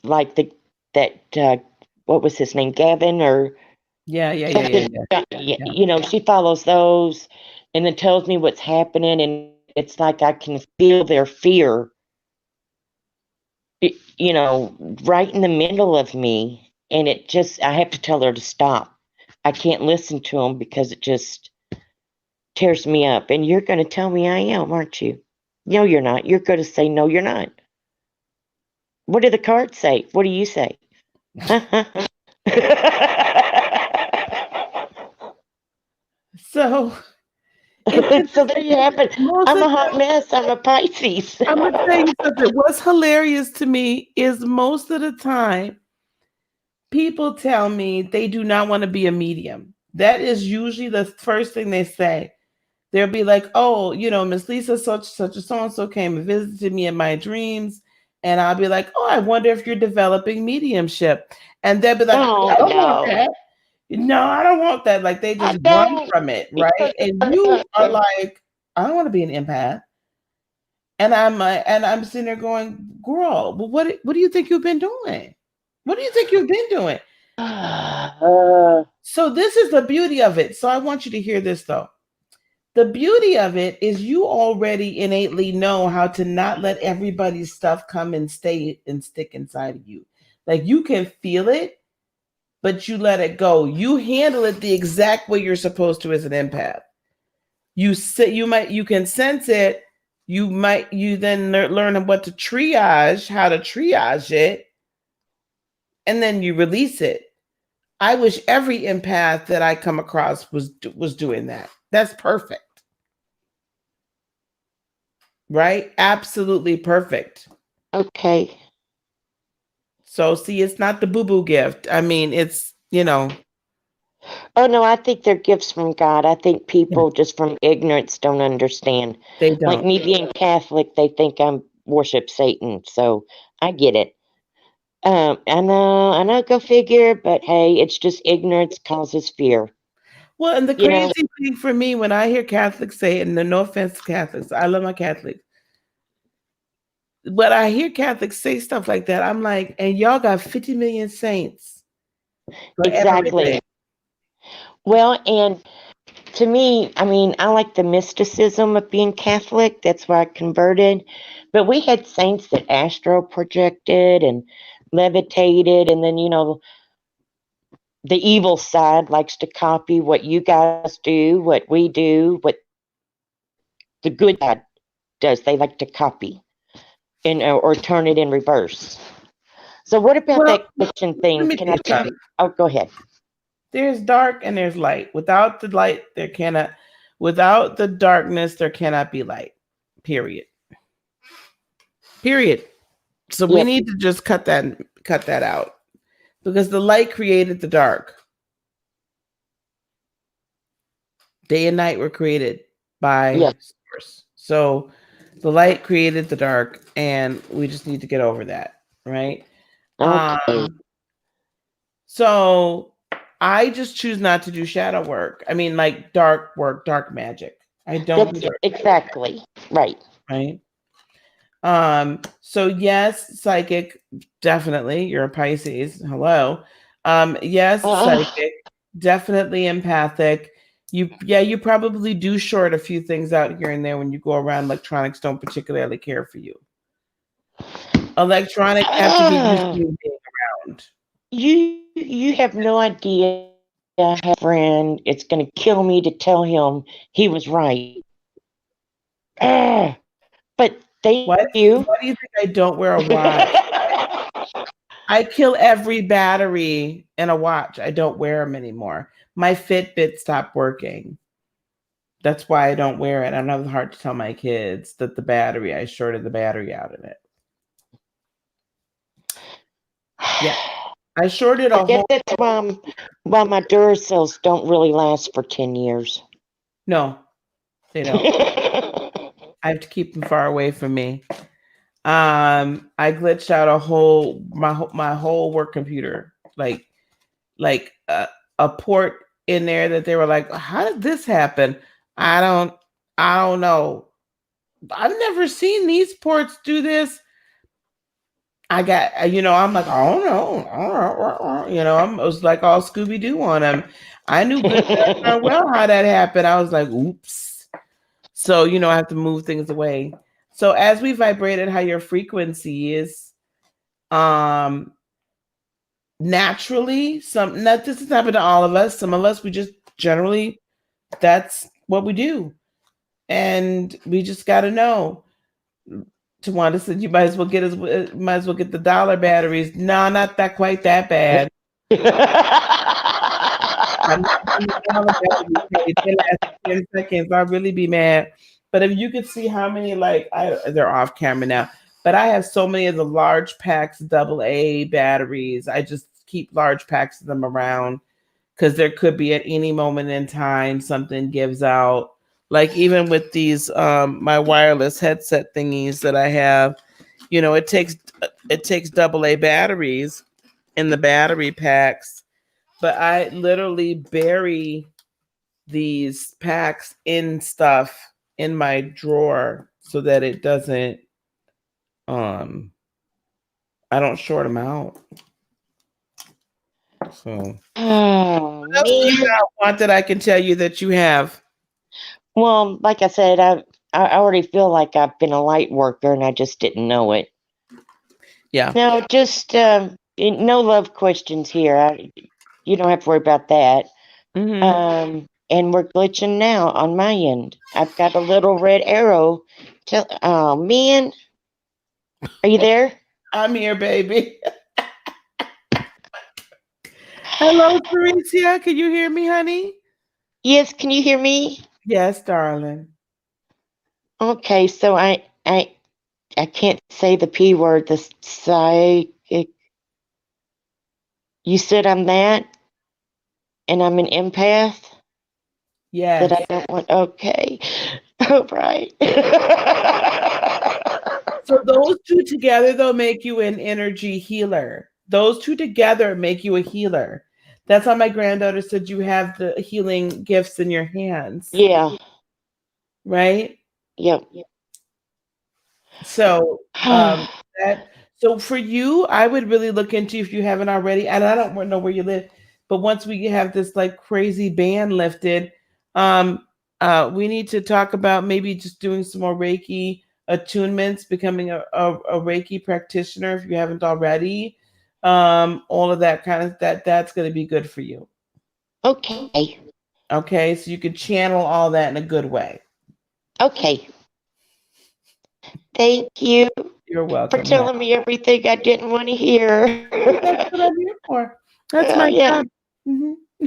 like what was his name, Gavin, or Yeah. she follows those, and then tells me what's happening, and it's like I can feel their fear, right in the middle of me, and I have to tell her to stop. I can't listen to them because it just tears me up. And you're going to tell me I am, aren't you? No, you're not. You're going to say, no, you're not. What do the cards say? What do you say? So So there you have it. most I'm of a hot mess. I'm a Pisces. I'm gonna tell you something. What's hilarious to me is most of the time people tell me they do not want to be a medium. That is usually the first thing they say. They'll be like, "Oh, Miss Lisa, such a so and so came and visited me in my dreams," and I'll be like, "Oh, I wonder if you're developing mediumship," and they'll be like, Oh, "I don't want no. that. No, I don't want that." Like they I just run don't. from it, right? And you are like, "I don't want to be an empath," and I'm sitting there going, "Girl, but what do you think you've been doing? What do you think you've been doing?" So this is the beauty of it. So I want you to hear this though. The beauty of it is you already innately know how to not let everybody's stuff come and stay and stick inside of you. Like you can feel it, but you let it go. You handle it the exact way you're supposed to as an empath. You can sense it. You then learn how to triage it, and then you release it. I wish every empath that I come across was doing that. That's perfect. Right? Absolutely perfect. Okay. So see, it's not the boo-boo gift. I mean, it's, Oh, no, I think they're gifts from God. I think people just from ignorance don't understand. they Like don't. me being Catholic, they think I'm worship Satan. So I get it. I know, go figure, but hey, it's just ignorance causes fear. Well, and the You know, crazy thing for me, when I hear Catholics say it, and no offense to Catholics, I love my Catholics. But I hear Catholics say stuff like that, I'm like, and y'all got 50 million saints for exactly. everything. Well, and to me, I mean, I like the mysticism of being Catholic. That's why I converted. But we had saints that astral projected and levitated, and then, the evil side likes to copy what you guys do, what we do, what the good side does. They like to copy or turn it in reverse. So what about Well, that question let thing? me Can tell I you tell you? something. Oh, go ahead. There's dark and there's light. Without the light, without the darkness, there cannot be light. Period. Period. So we Yep. need to just cut that out because the light created the dark. Day and night were created by Yep. source. So the light created the dark, and we just need to get over that, right? Okay. So I just choose not to do shadow work. I mean, like dark work, dark magic. I don't do That's dark, exactly right. right? So yes, psychic, definitely. You're a Pisces. Hello. Yes, psychic, definitely empathic. You probably do short a few things out here and there when you go around. Electronics don't particularly care for you. Electronics have to get used to you being around. You have no idea. I have a friend. It's going to kill me to tell him he was right. But thank What? you. Why do you think I don't wear a watch? I kill every battery in a watch. I don't wear them anymore. My Fitbit stopped working. That's why I don't wear it. I don't have the heart to tell my kids that I shorted the battery out of it. Yeah. I shorted I a guess whole. that's why my Duracells don't really last for 10 years. No, they don't. I have to keep them far away from me. I glitched out my whole work computer, like a port in there that they were like, how did this happen? I don't know. I've never seen these ports do this. I got, I'm like, I don't know. I was like all Scooby Doo on them. I knew good and well how that happened. I was like, oops. So, I have to move things away. So as we vibrated higher frequencies, naturally, this has happened to all of us. Some of us, we just generally, that's what we do. And we just got to know. Tawanda said you might as well get the dollar batteries. No, not that quite that bad. I'm not doing the dollar batteries. Hey, they last 10 seconds. I'll really be mad. But if you could see how many, they're off camera now, but I have so many of the large packs, AA batteries. I just keep large packs of them around because there could be at any moment in time something gives out. Like even with these my wireless headset thingies that I have, it takes AA batteries in the battery packs, but I literally bury these packs in stuff in my drawer so that it doesn't I don't short them out. So what else do you want that I can tell you that you have? Well, like I said, I already feel like I've been a light worker and I just didn't know it. Yeah. No, just no love questions here. You don't have to worry about that. Mm-hmm. And we're glitching now on my end. I've got a little red arrow. Oh man, are you there? I'm here, baby. Hello, Felicia. Can you hear me, honey? Yes, can you hear me? Yes, darling. Okay, so I can't say the P word, the psychic. You said I'm that? And I'm an empath? Yes. That I don't want. Okay. All right. So those two together, though, make you an energy healer. Those two together make you a healer. That's how my granddaughter said you have the healing gifts in your hands. Yeah. Right? Yep. So so for you, I would really look into, if you haven't already, and I don't know where you live, but once we have this like crazy ban lifted, we need to talk about maybe just doing some more Reiki attunements, becoming a Reiki practitioner if you haven't already. All of that kind of that's going to be good for you. Okay. Okay, so you can channel all that in a good way. Okay. Thank you. You're welcome. For telling me everything I didn't want to hear. That's what I'm here for. That's my job. Mm-hmm.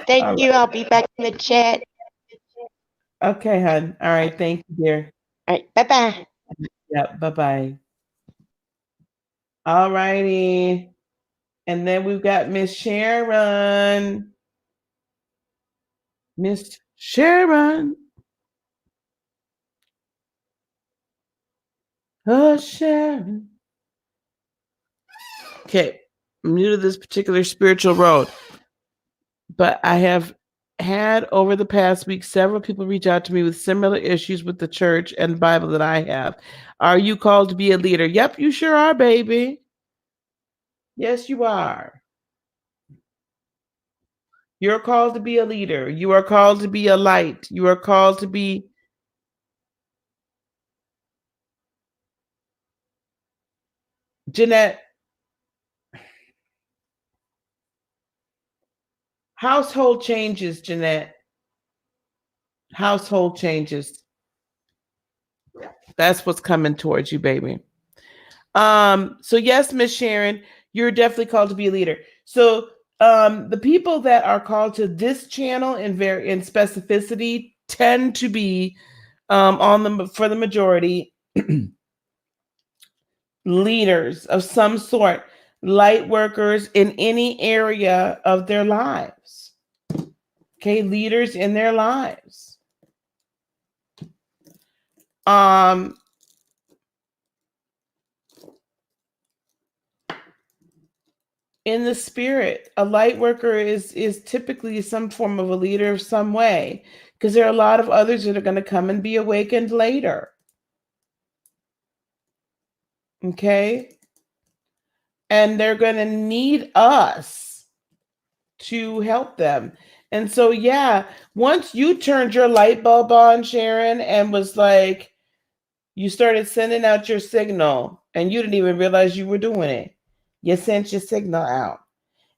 Thank you. I'll be back in the chat. Okay, hon. All right. Thank you, dear. All right. Bye-bye. Yep. Bye-bye. All righty. And then we've got Miss Sharon. Miss Sharon. Oh, Sharon. Okay. I'm new to this particular spiritual road, but I have had over the past week several people reach out to me with similar issues with the church and the Bible that I have. Are you called to be a leader? Yep, you sure are, baby. Yes, you are. You're called to be a leader. You are called to be a light. You are called to be Jeanette. Household changes, Jeanette. Household changes. That's what's coming towards you, baby. So yes, Miss Sharon, you're definitely called to be a leader. So the people that are called to this channel in specificity tend to be for the majority leaders of some sort, light workers in any area of their lives. Okay, leaders in their lives. In the spirit, a light worker is typically some form of a leader of some way, because there are a lot of others that are going to come and be awakened later. Okay? And they're going to need us to help them. And so, yeah, once you turned your light bulb on, Sharon, and was like, you started sending out your signal and you didn't even realize you were doing it. You sent your signal out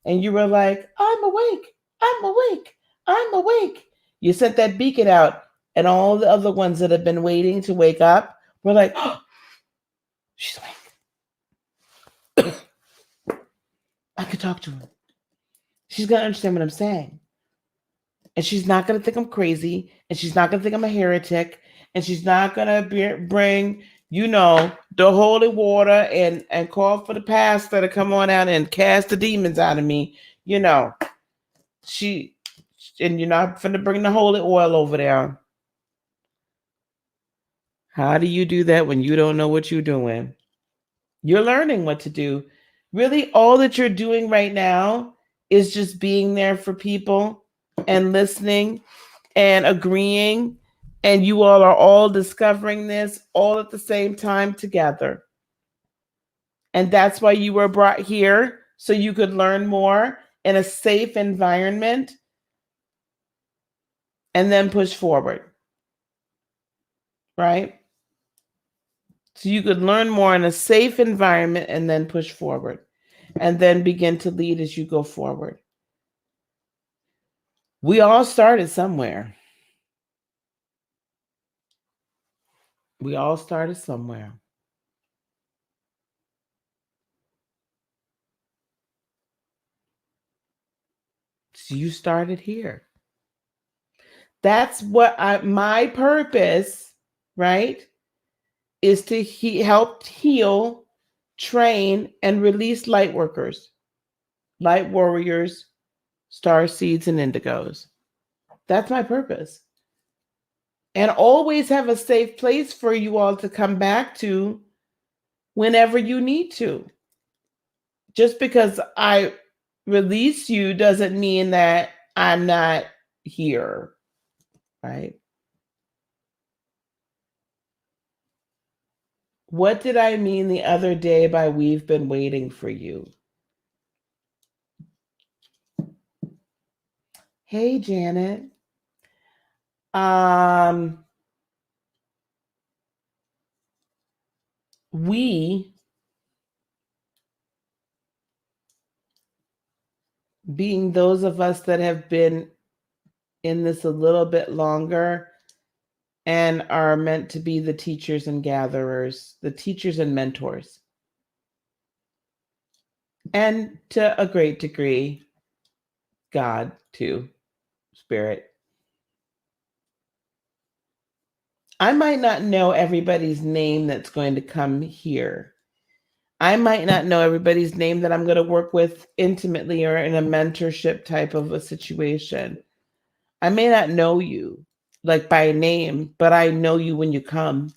and you were like, I'm awake. I'm awake. I'm awake. You sent that beacon out, and all the other ones that have been waiting to wake up We're like, oh, she's awake. I could talk to her. She's going to understand what I'm saying. And she's not going to think I'm crazy. And she's not going to think I'm a heretic. And she's not going to bring, the holy water and call for the pastor to come on out and cast the demons out of me. And you're not going to bring the holy oil over there. How do you do that when you don't know what you're doing? You're learning what to do. Really, all that you're doing right now is just being there for people and listening and agreeing. And you all are all discovering this all at the same time together. And that's why you were brought here, so you could learn more in a safe environment and then push forward. Right? So you could learn more in a safe environment and then push forward. And then begin to lead as you go forward. We all started somewhere. We all started somewhere. So you started here. That's what my purpose, right, is to help heal, train, and release light workers, light warriors, star seeds, and indigos. That's my purpose. And always have a safe place for you all to come back to whenever you need to. Just because I release you doesn't mean that I'm not here, right? What did I mean the other day by we've been waiting for you? Hey, Janet. We, being those of us that have been in this a little bit longer and are meant to be the teachers and gatherers, the teachers and mentors. And to a great degree, God too, Spirit. I might not know everybody's name that's going to come here. I might not know everybody's name that I'm going to work with intimately or in a mentorship type of a situation. I may not know you like by name, but I know you when you come.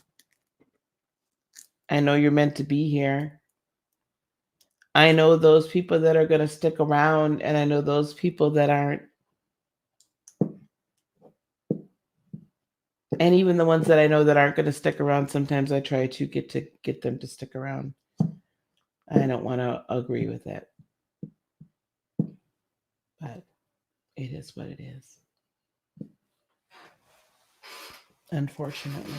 I know you're meant to be here. I know those people that are going to stick around, and I know those people that aren't. And even the ones that I know that aren't going to stick around, sometimes I try to get them to stick around. I don't want to agree with it. But it is what it is. Unfortunately.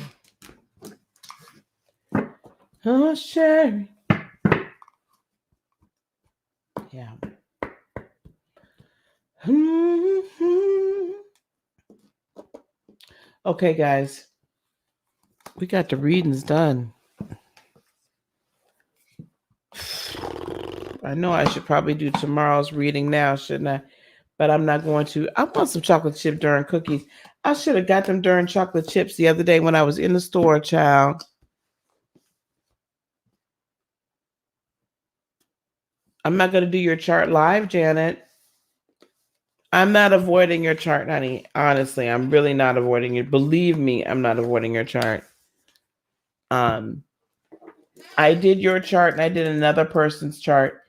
Oh, Sherry. Yeah. Okay, guys. We got the readings done. I know I should probably do tomorrow's reading now, shouldn't I? But I'm not going to. I want some chocolate chip during cookies. I should have got them during chocolate chips the other day when I was in the store, child. I'm not going to do your chart live, Janet. I'm not avoiding your chart, honey. Honestly, I'm really not avoiding it. Believe me, I'm not avoiding your chart. I did your chart and I did another person's chart.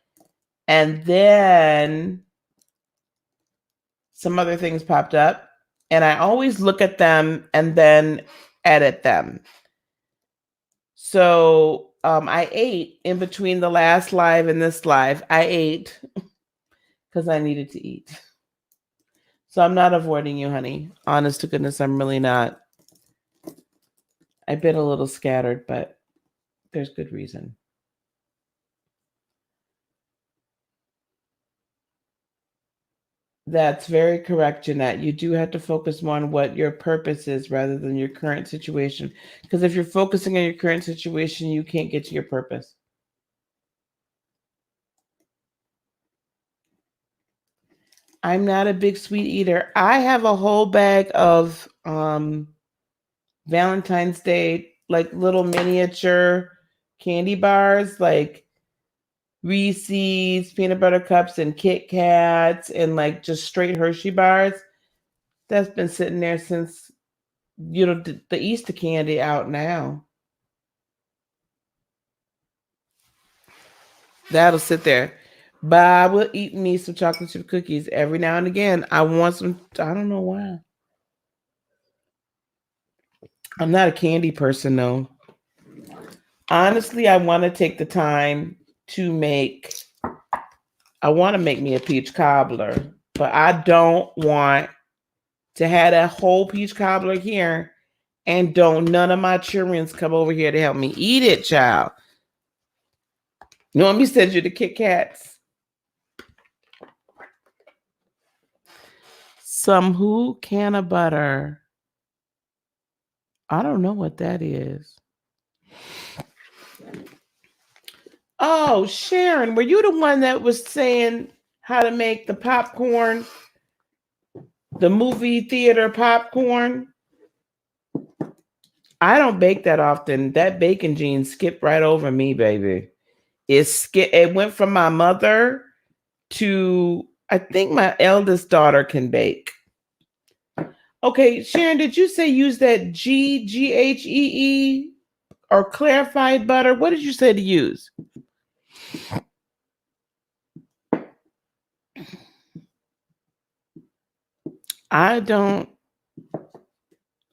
And then some other things popped up. And I always look at them and then edit them. So I ate in between the last live and this live. I ate because I needed to eat. So I'm not avoiding you, honey. Honest to goodness, I'm really not. I've been a little scattered, but there's good reason. That's very correct, Jeanette. You do have to focus more on what your purpose is rather than your current situation. Because if you're focusing on your current situation, you can't get to your purpose. I'm not a big sweet eater. I have a whole bag of Valentine's Day, like little miniature candy bars, like Reese's, peanut butter cups, and Kit Kats, and like just straight Hershey bars. That's been sitting there since, the Easter candy out now. That'll sit there. But I will eat me some chocolate chip cookies every now and again. I want some, I don't know why. I'm not a candy person though. Honestly, I want to take the time to I want to make me a peach cobbler, but I don't want to have that whole peach cobbler here and don't none of my children come over here to help me eat it, child. You want me to send you the Kit Kats? Some who? Can of butter. I don't know what that is. Oh, Sharon, were you the one that was saying how to make the popcorn, the movie theater popcorn? I don't bake that often. That bacon gene skipped right over me, baby. It went from my mother to, I think my eldest daughter can bake. Okay, Sharon, did you say use that GHEE or clarified butter? What did you say to use? I don't.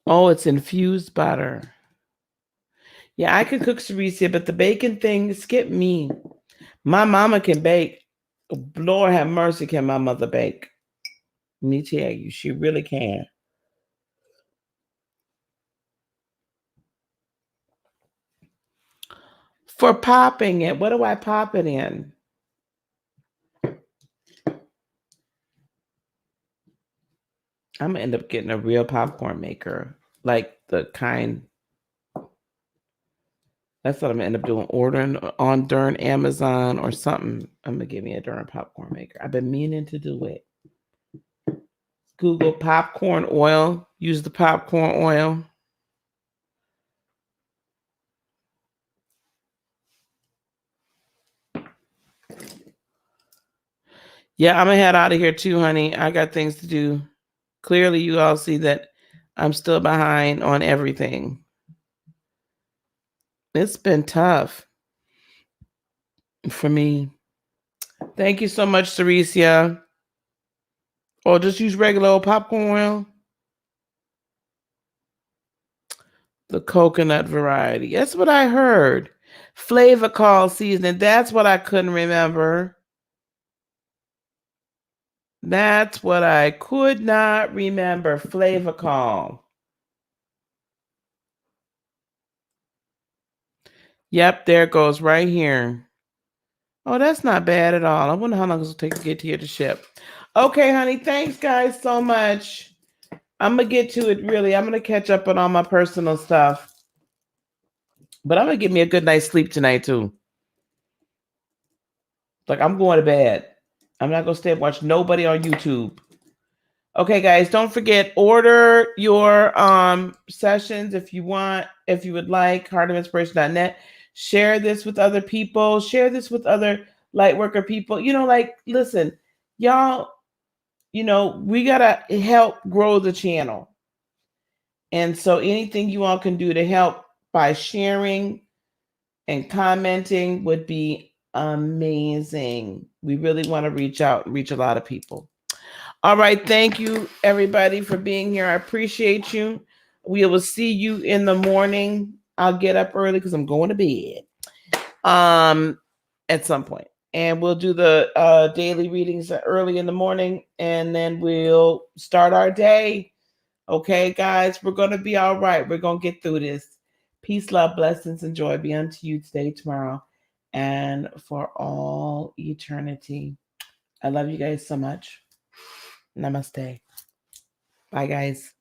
Oh, it's infused butter. Yeah, I can cook cereal, but the bacon thing, skip me. My mama can bake. Lord have mercy, can my mother bake? Let me tell you, she really can. For popping it, what do I pop it in? I'm gonna end up getting a real popcorn maker, like the kind. That's what I'm gonna end up doing. Ordering on during Amazon or something. I'm gonna give me a during popcorn maker. I've been meaning to do it. Google popcorn oil. Use the popcorn oil. Yeah, I'm gonna head out of here too, honey. I got things to do. Clearly, you all see that I'm still behind on everything. It's been tough for me. Thank you so much, Ceresia. Or just use regular old popcorn oil. The coconut variety. That's what I heard. Flavor call seasoning. That's what I couldn't remember. That's what I could not remember. Flavor call. Yep, there it goes right here. Oh, that's not bad at all. I wonder how long it'll take to get here to ship. Okay, honey. Thanks, guys, so much. I'm going to get to it, really. I'm going to catch up on all my personal stuff. But I'm going to give me a good night's sleep tonight, too. Like, I'm going to bed. I'm not going to stay and watch nobody on YouTube. Okay, guys, don't forget, order your sessions if you want, if you would like, heartofinspiration.net. Share this with other people. Share this with other lightworker people. Listen, y'all, we got to help grow the channel. And so anything you all can do to help by sharing and commenting would be amazing. We really want to reach out and reach a lot of people. All right. Thank you, everybody, for being here. I appreciate you. We will see you in the morning. I'll get up early because I'm going to bed at some point. And we'll do the daily readings early in the morning. And then we'll start our day. Okay, guys, we're going to be all right. We're going to get through this. Peace, love, blessings, and joy be unto you today, tomorrow, and for all eternity. I love you guys so much. Namaste. Bye, guys.